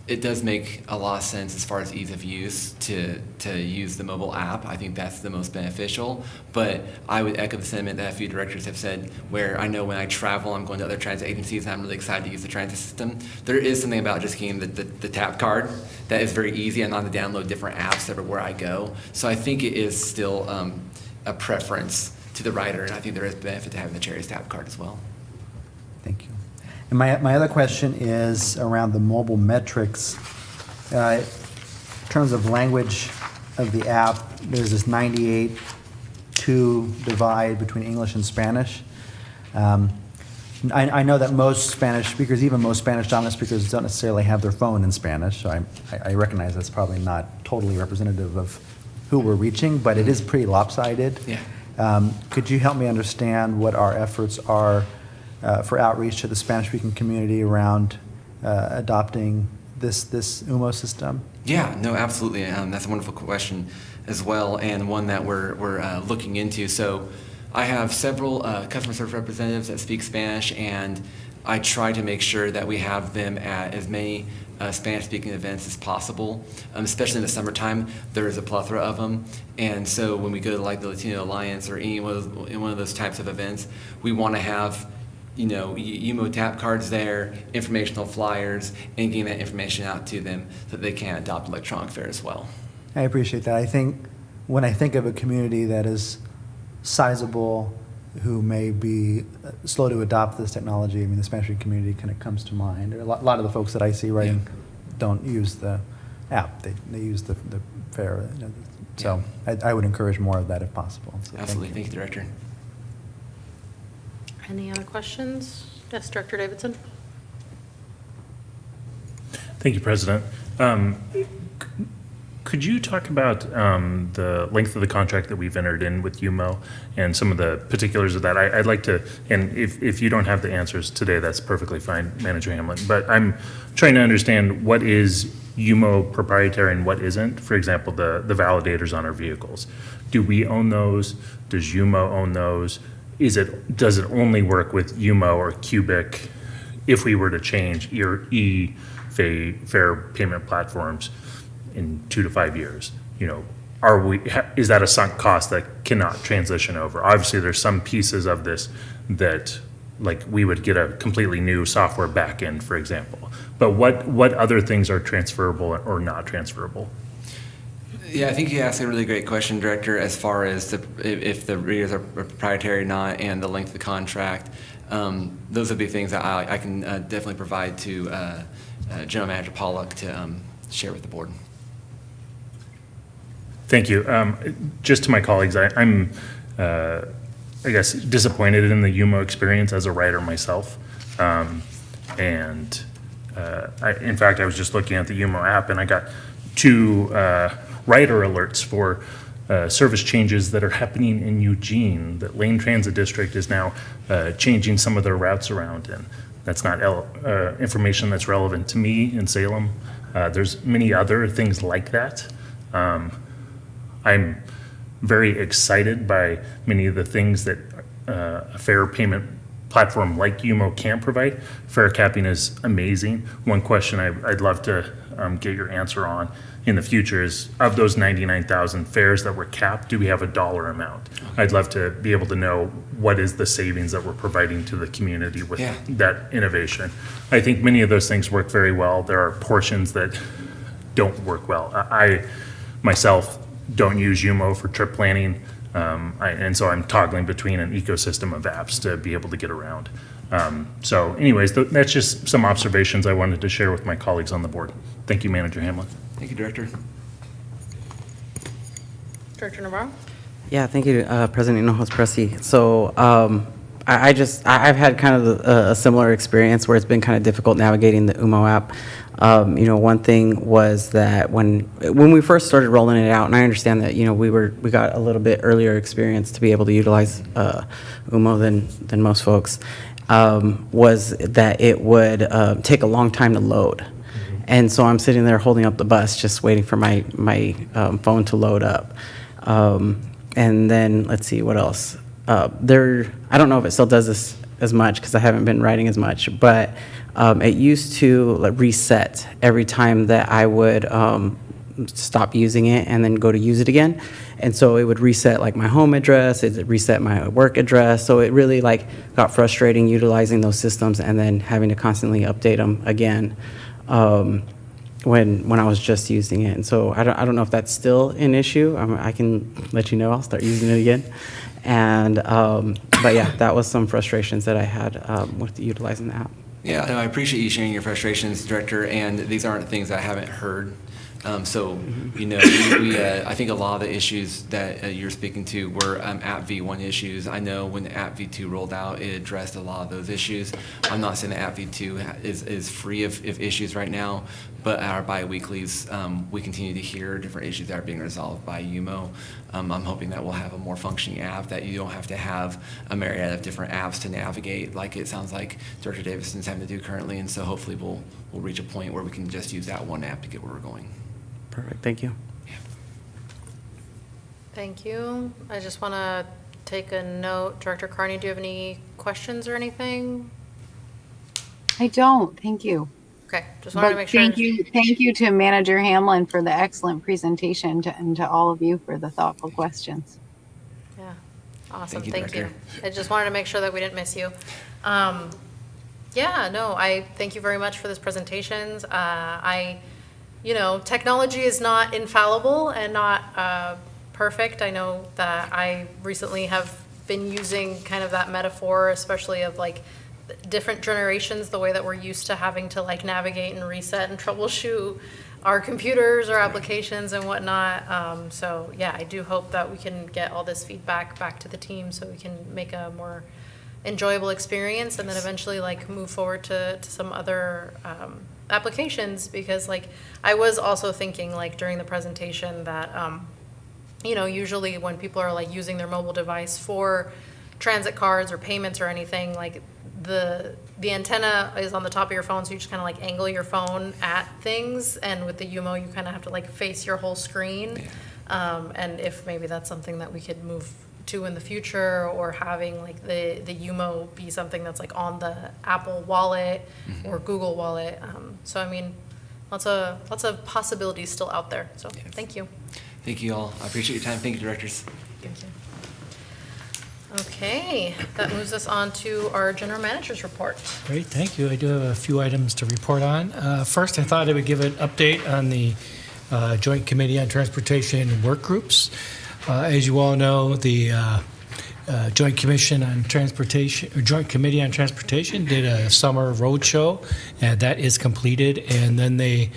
it does make a lot of sense as far as ease of use to use the mobile app. I think that's the most beneficial, but I would echo the sentiment that a few directors have said, where I know when I travel, I'm going to other transit agencies, and I'm really excited to use the transit system. There is something about just getting the tap card that is very easy. I'm not to download different apps everywhere I go. So I think it is still a preference to the rider, and I think there is benefit to having the Cherriots tap card as well. Thank you. And my other question is around the mobile metrics. In terms of language of the app, there's this 98-2 divide between English and Spanish. I know that most Spanish speakers, even most Spanish dominant speakers, don't necessarily have their phone in Spanish, so I recognize that's probably not totally representative of who we're reaching, but it is pretty lopsided. Yeah. Could you help me understand what our efforts are for outreach to the Spanish-speaking community around adopting this UMO system? Yeah, no, absolutely. That's a wonderful question as well, and one that we're looking into. So I have several customer service representatives that speak Spanish, and I try to make sure that we have them at as many Spanish-speaking events as possible, especially in the summertime. There is a plethora of them, and so when we go to like the Latino Alliance or any one of those types of events, we want to have UMO tap cards there, informational flyers, and getting that information out to them so that they can adopt electronic fare as well. I appreciate that. I think when I think of a community that is sizable, who may be slow to adopt this technology, I mean, the Spanish community kind of comes to mind. A lot of the folks that I see writing don't use the app. They use the fare. So I would encourage more of that if possible. So Absolutely. Thank you, Director. Any other questions? Yes, Director Davidson? Thank you, President. Could you talk about the length of the contract that we've entered in with UMO and some of the particulars of that? I'd like to, and if you don't have the answers today, that's perfectly fine, Manager Hamlin. But I'm trying to understand what is UMO proprietary and what isn't. For example, the validators on our vehicles. Do we own those? Does UMO own those? Does it only work with UMO or Cubic if we were to change fare payment platforms in 2 to 5 years? You know, is that a sunk cost that cannot transition over? Obviously, there's some pieces of this that, like, we would get a completely new software backend, for example. But what other things are transferable or not transferable? Yeah, I think you asked a really great question, Director, as far as if the readers are proprietary or not and the length of the contract. Those would be things that I can definitely provide to General Manager Pollock to share with the board. Thank you. Just to my colleagues, I'm, I guess, disappointed in the UMO experience as a writer myself. In fact, I was just looking at the UMO app and I got 2 writer alerts for service changes that are happening in Eugene, that Lane Transit District is now changing some of their routes around, and that's not information that's relevant to me in Salem. There's many other things like that. I'm very excited by many of the things that a fare payment platform like UMO can provide. Fare capping is amazing. One question I'd love to get your answer on in the future is, of those 99,000 fares that were capped, do we have a dollar amount? I'd love to be able to know what is the savings that we're providing to the community with that innovation. I think many of those things work very well. There are portions that don't work well. I myself don't use UMO for trip planning, and so I'm toggling between an ecosystem of apps to be able to get around. So anyways, that's just some observations I wanted to share with my colleagues on the board. Thank you, Manager Hamlin. Thank you, Director. Director Navarro? Yeah, thank you, President Hinojosa Presi. So I've had kind of a similar experience where it's been kind of difficult navigating the UMO app. You know, one thing was that when we first started rolling it out, and I understand that, you know, we got a little bit earlier experience to be able to utilize UMO than most folks, was that it would take a long time to load. And so I'm sitting there holding up the bus, just waiting for my phone to load up. And then, let's see, what else? I don't know if it still does this as much because I haven't been writing as much, but it used to reset every time that I would stop using it and then go to use it again. And so it would reset like my home address, it would reset my work address. So it really got frustrating utilizing those systems and then having to constantly update them again. When I was just using it. And so I don't know if that's still an issue. I can let you know. I'll start using it again. And but yeah, that was some frustrations that I had with utilizing the app. Yeah, no, I appreciate you sharing your frustrations, Director, and these aren't things I haven't heard. You know, I think a lot of the issues that you're speaking to were App V1 issues. I know when App V2 rolled out, it addressed a lot of those issues. I'm not saying that App V2 is free of issues right now, but at our bi-weeklies, we continue to hear different issues that are being resolved by UMO. I'm hoping that we'll have a more functioning app, that you don't have to have a myriad of different apps to navigate, like it sounds like Director Davidson's having to do currently. And so hopefully we'll reach a point where we can just use that one app to get where we're going. Perfect, thank you. Thank you. I just want to take a note. Director Carney, do you have any questions or anything? I don't, thank you. Okay, just wanted to But make sure. thank you to Manager Hamlin for the excellent presentation and to all of you for the thoughtful questions. Yeah, awesome, Thank you, thank you. Director. I just wanted to make sure that we didn't miss you. Yeah, no, I thank you very much for this presentations. You know, technology is not infallible and not perfect. I know that I recently have been using kind of that metaphor, especially of different generations, the way that we're used to having to navigate and reset and troubleshoot our computers or applications and whatnot. So yeah, I do hope that we can get all this feedback back to the team so we can make a more enjoyable experience and then eventually move forward to some other applications, because like, I was also thinking like during the presentation that, usually when people are like using their mobile device for transit cards or payments or anything, like the antenna is on the top of your phone, so you just kind of like angle your phone at things, and with the UMO, you kind of have to like face your whole screen. And if maybe that's something that we could move to in the future, or having like the UMO be something that's like on the Apple Wallet or Google Wallet. So I mean, lots of possibilities still out there. So thank you. Thank you all. I appreciate your time. Thank you, directors. Thank you. Okay, that moves us on to our general manager's report. Great, thank you. I do have a few items to report on. First, I thought I would give an update on the Joint Committee on Transportation work groups. As you all know, the Joint Commission on Transportation, or Joint Committee on Transportation, did a summer roadshow, and that is completed. And then they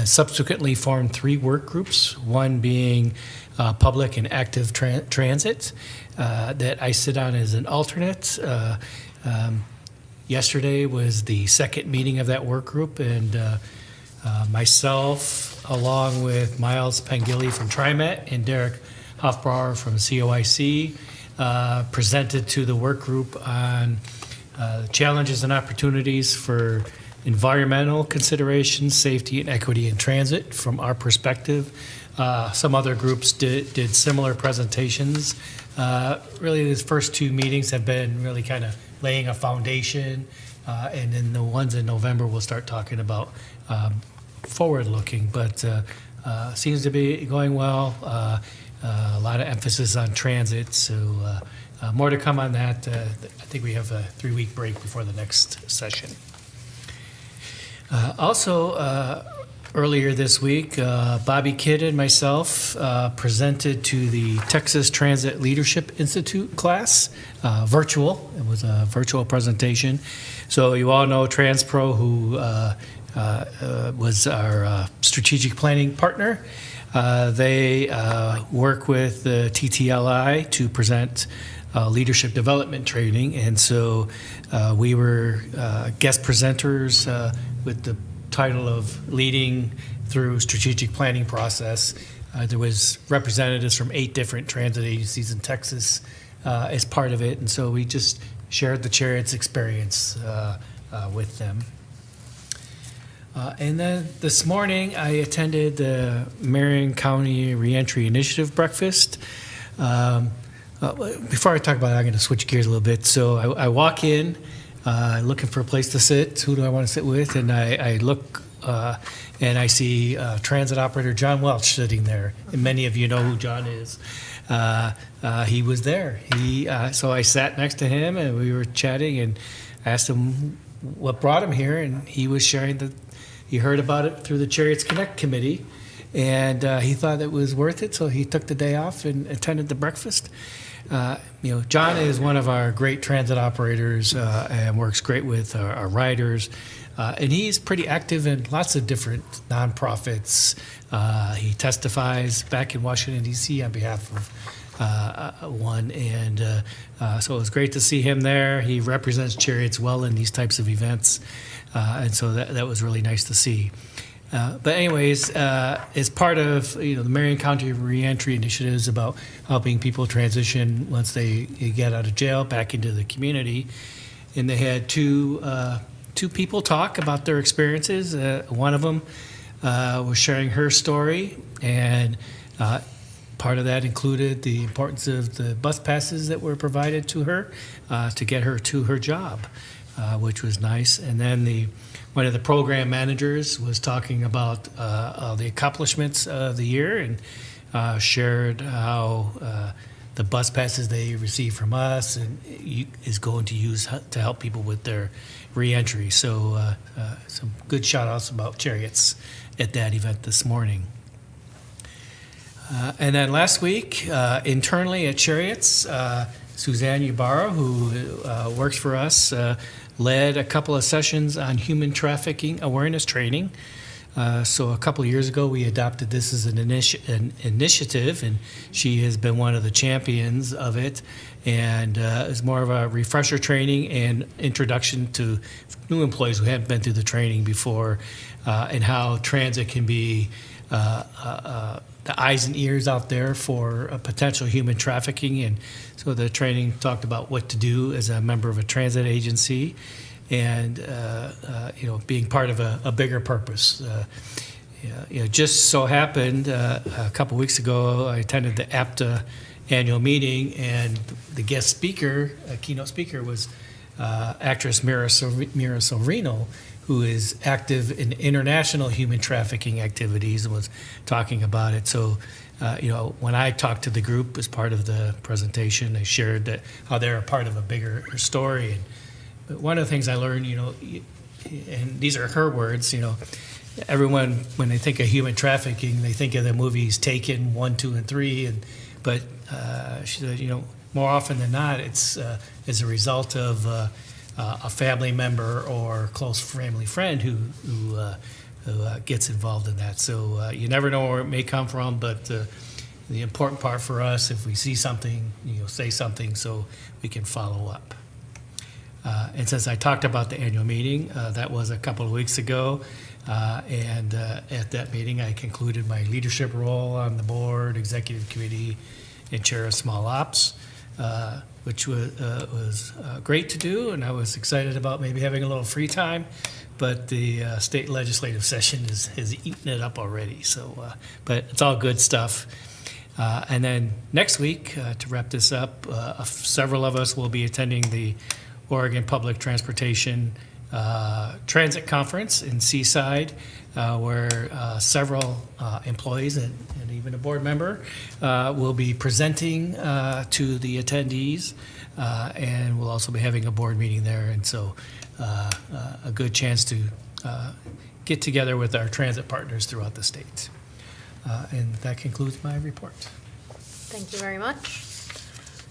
subsequently formed 3 work groups, one being public and active transit, that I sit on as an alternate. Yesterday was the second meeting of that work group, and myself, along with Miles Pangili from TriMet and Derek Hofbrauer from COIC, presented to the work group on challenges and opportunities for environmental considerations, safety, and equity in transit from our perspective. Some other groups did similar presentations. Really, these first 2 meetings have been really kind of laying a foundation, and then the ones in November we'll start talking about forward-looking, but seems to be going well. A lot of emphasis on transit, so more to come on that. I think we have a 3-week break before the next session. Also, earlier this week, Bobby Kidd and myself presented to the Texas Transit Leadership Institute class, virtual. It was a virtual presentation. So you all know TransPro, who was our strategic planning partner. They work with the TTLI to present leadership development training, and so we were guest presenters with the title of Leading Through Strategic Planning Process. There was representatives from 8 different transit agencies in Texas as part of it, and so we just shared the Cherriots experience with them. And then this morning, I attended the Marion County Reentry Initiative breakfast. Before I talk about it, I'm going to switch gears a little bit. So I walk in looking for a place to sit. Who do I want to sit with? And I look and I see transit operator John Welch sitting there. And many of you know who John is. He was there. So I sat next to him and we were chatting and asked him what brought him here. And he was sharing that he heard about it through the Cherriots Connect Committee. And he thought it was worth it, so he took the day off and attended the breakfast. John is one of our great transit operators and works great with our riders. And he's pretty active in lots of different nonprofits. He testifies back in Washington, D.C. on behalf of one. And so it was great to see him there. He represents Cherriots well in these types of events. And so that was really nice to see. But anyways, as part of the Marion County Reentry Initiatives about helping people transition once they get out of jail back into the community, and they had two people talk about their experiences. One of them was sharing her story, and part of that included the importance of the bus passes that were provided to her to get her to her job, which was nice. And then one of the program managers was talking about the accomplishments of the year and shared how the bus passes they receive from us and is going to use to help people with their reentry. So some good shout outs about Cherriots at that event this morning. And then last week, internally at Cherriots, Suzanne Ybarra, who works for us, led a couple of sessions on human trafficking awareness training. So a couple of years ago, we adopted this as an initiative, and she has been one of the champions of it. And it's more of a refresher training and introduction to new employees who haven't been through the training before, and how transit can be the eyes and ears out there for potential human trafficking. And so the training talked about what to do as a member of a transit agency, and being part of a bigger purpose. Just so happened a couple weeks ago, I attended the APTA annual meeting, and the guest speaker, keynote speaker, was actress Mira Sorvino, who is active in international human trafficking activities, and was talking about it. So, when I talked to the group as part of the presentation, I shared that how they're a part of a bigger story. But one of the things I learned, and these are her words, everyone, when they think of human trafficking, they think of the movies Taken 1, 2, and 3, but she said, more often than not, it's as a result of a family member or close family friend who gets involved in that. So you never know where it may come from, but the important part for us, if we see something, say something so we can follow up. And since I talked about the annual meeting, that was a couple of weeks ago, and at that meeting, I concluded my leadership role on the board, executive committee, and chair of small ops, which was great to do, and I was excited about maybe having a little free time, but the state legislative session has eaten it up already. So, but it's all good stuff. And then next week, to wrap this up, several of us will be attending the Oregon Public Transportation Transit Conference in Seaside, where several employees and even a board member will be presenting to the attendees, and we'll also be having a board meeting there. And so a good chance to get together with our transit partners throughout the state. And that concludes my report. Thank you very much.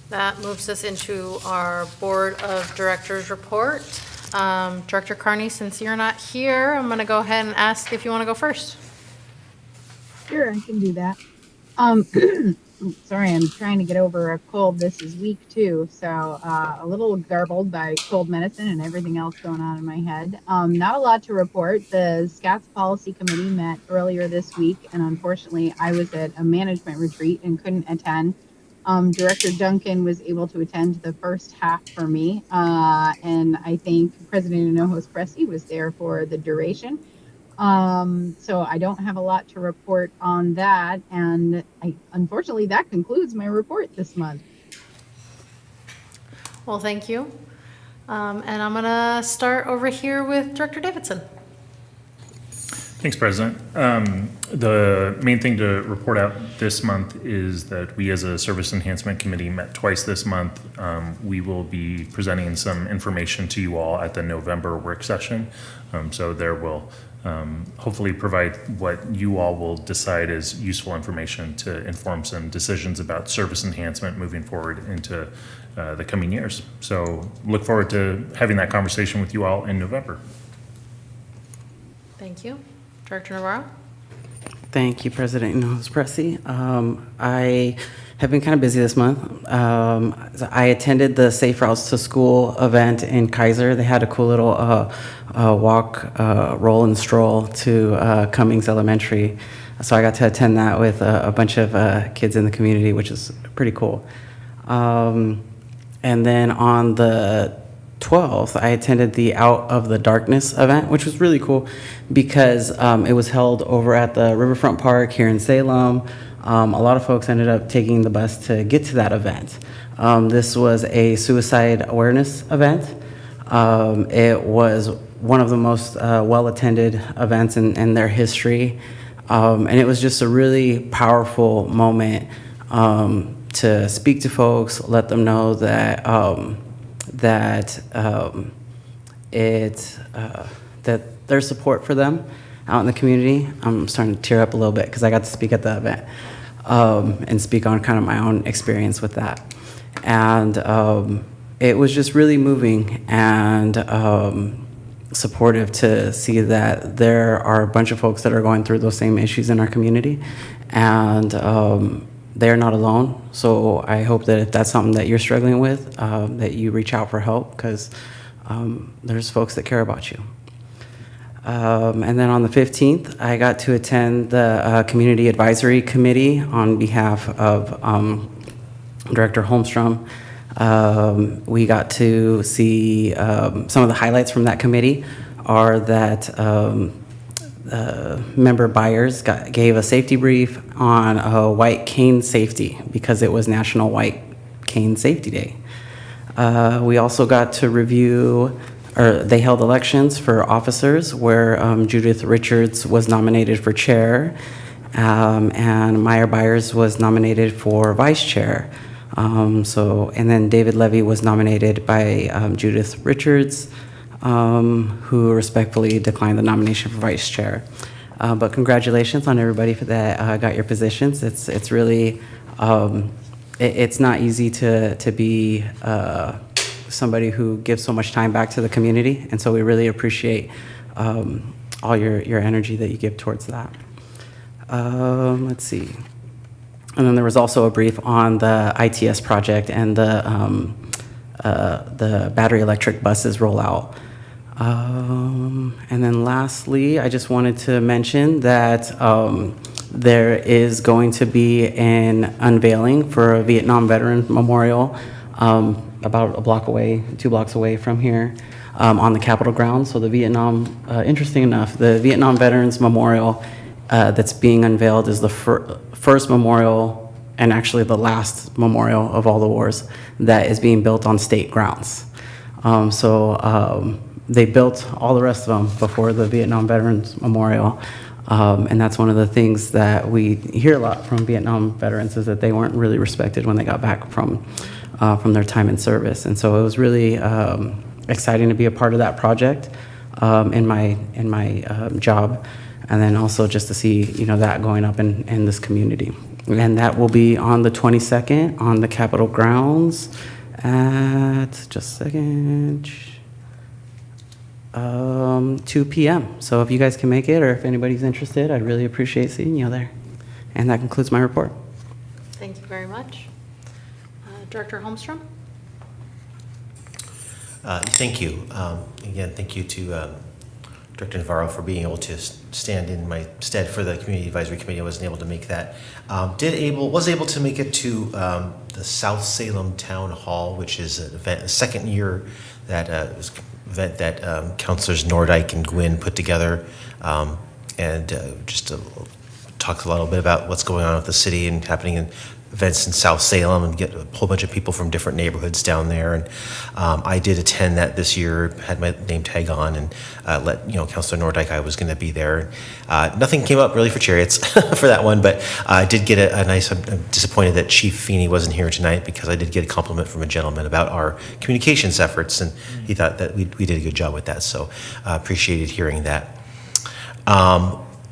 That moves us into our Board of Directors report. Director Carney, since you're not here, I'm going to go ahead and ask if you want to go first. Sure, I can do that. Sorry, I'm trying to get over a cold. This is week 2, so a little garbled by cold medicine and everything else going on in my head. Not a lot to report. The SCATS Policy Committee met earlier this week, and unfortunately, I was at a management retreat and couldn't attend. Director Duncan was able to attend the first half for me, and I think President Hinojos Pressey was there for the duration. So I don't have a lot to report on that, and unfortunately, that concludes my report this month. Well, thank you. And I'm going to start over here with Director Davidson. Thanks, President. The main thing to report out this month is that we as a Service Enhancement Committee met twice this month. We will be presenting some information to you all at the November work session. So there will hopefully provide what you all will decide is useful information to inform some decisions about service enhancement moving forward into the coming years. So look forward to having that conversation with you all in November. Thank you. Director Navarro? Thank you, President Hinojos Pressey. I have been kind of busy this month. I attended the Safe Routes to School event in Kaiser. They had a cool little walk, roll, and stroll to Cummings Elementary. So I got to attend that with a bunch of kids in the community, which is pretty cool. And then on the 12th, I attended the Out of the Darkness event, which was really cool because it was held over at the Riverfront Park here in Salem. A lot of folks ended up taking the bus to get to that event. This was a suicide awareness event. It was one of the most well-attended events in their history. And it was just a really powerful moment to speak to folks, let them know that that there's support for them out in the community. I'm starting to tear up a little bit because I got to speak at the event and speak on kind of my own experience with that. And it was just really moving. And supportive to see that there are a bunch of folks that are going through those same issues in our community, and they're not alone. So I hope that if that's something that you're struggling with, that you reach out for help, because there's folks that care about you. And then on the 15th, I got to attend the Community Advisory Committee on behalf of Director Holmstrom. We got to see some of the highlights from that committee are that member Byers gave a safety brief on white cane safety because it was National White Cane Safety Day. We also got to review, or they held elections for officers where Judith Richards was nominated for chair, and Meyer Byers was nominated for vice chair. And then David Levy was nominated by Judith Richards, who respectfully declined the nomination for vice chair. But congratulations on everybody that got your positions. It's really, it's not easy to be somebody who gives so much time back to the community, and so we really appreciate all your energy that you give towards that. Let's see. And then there was also a brief on the ITS project and the battery electric buses rollout. And then lastly, I just wanted to mention that there is going to be an unveiling for a Vietnam Veteran Memorial about a block away, 2 blocks away from here, on the Capitol grounds. So the Vietnam, interesting enough, the Vietnam Veterans Memorial that's being unveiled is the first memorial, and actually the last memorial of all the wars, that is being built on state grounds. They built all the rest of them before the Vietnam Veterans Memorial. And that's one of the things that we hear a lot from Vietnam veterans, is that they weren't really respected when they got back from their time in service. And so it was really exciting to be a part of that project in my job, and then also just to see that going up in this community. And that will be on the 22nd on the Capitol grounds at, just a second, 2 p.m. So if you guys can make it, or if anybody's interested, I'd really appreciate seeing you there. And that concludes my report. Thank you very much. Director Holmstrom? Thank you. Again, thank you to Director Navarro for being able to stand in my stead for the Community Advisory Committee. I wasn't able to make that. Was able to make it to the South Salem Town Hall, which is an event, a second year that was an event that Councilors Nordyke and Gwynn put together, and just to talk a little bit about what's going on with the city and happening in events in South Salem, and get a whole bunch of people from different neighborhoods down there. And I did attend that this year, had my name tag on, and let Councilor Nordyke I was going to be there. Nothing came up really for Cherriots for that one, but I did get a nice. I'm disappointed that Chief Feeney wasn't here tonight, because I did get a compliment from a gentleman about our communications efforts, and he thought that we did a good job with that. So appreciated hearing that.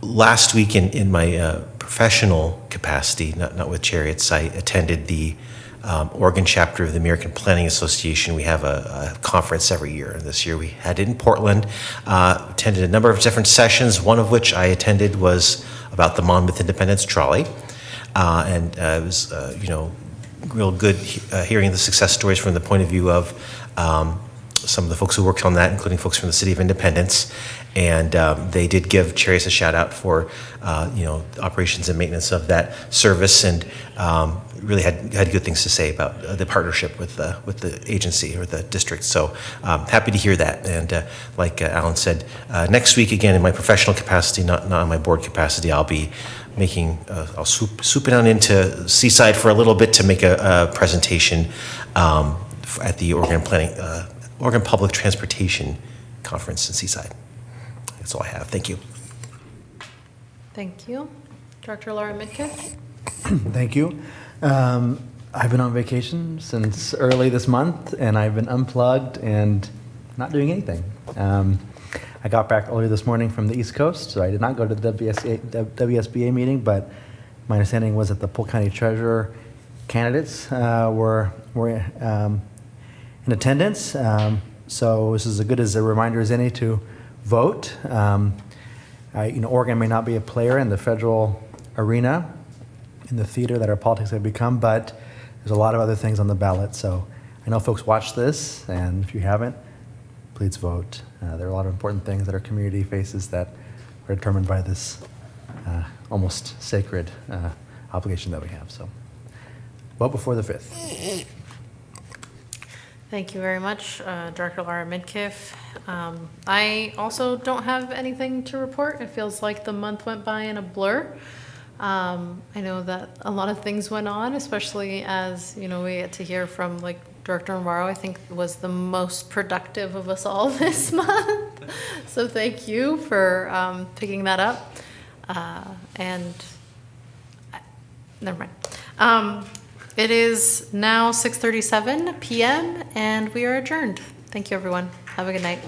Last week in my professional capacity, not with Cherriots, I attended the Oregon chapter of the American Planning Association. We have a conference every year, and this year we had it in Portland. Attended a number of different sessions, one of which I attended was about the Monmouth Independence Trolley. And it was, real good hearing the success stories from the point of view of some of the folks who worked on that, including folks from the City of Independence. And they did give Cherriots a shout out for, operations and maintenance of that service, and really had good things to say about the partnership with the agency or the district. So happy to hear that. And like Alan said, next week, again, in my professional capacity, not in my board capacity, I'll be I'll swoop it on into Seaside for a little bit to make a presentation at the Oregon Public Transportation Conference in Seaside. That's all I have. Thank you. Thank you. Director Laura Midkiff? Thank you. I've been on vacation since early this month, and I've been unplugged and not doing anything. I got back early this morning from the East Coast, so I did not go to the WSBA meeting, but my understanding was that the Polk County Treasurer candidates were in attendance. So this is as good as a reminder as any to vote. Oregon may not be a player in the federal arena, in the theater that our politics have become, but there's a lot of other things on the ballot. So I know folks watch this, and if you haven't, please vote. There are a lot of important things that our community faces that are determined by this almost sacred obligation that we have. So vote before the 5th. Thank you very much, Director Laura Midkiff. I also don't have anything to report. It feels like the month went by in a blur. I know that a lot of things went on, especially as, we get to hear from Director Navarro, I think was the most productive of us all this month. So thank you for picking that up. Never mind. It is now 6:37 p.m. and we are adjourned. Thank you, everyone. Have a good night.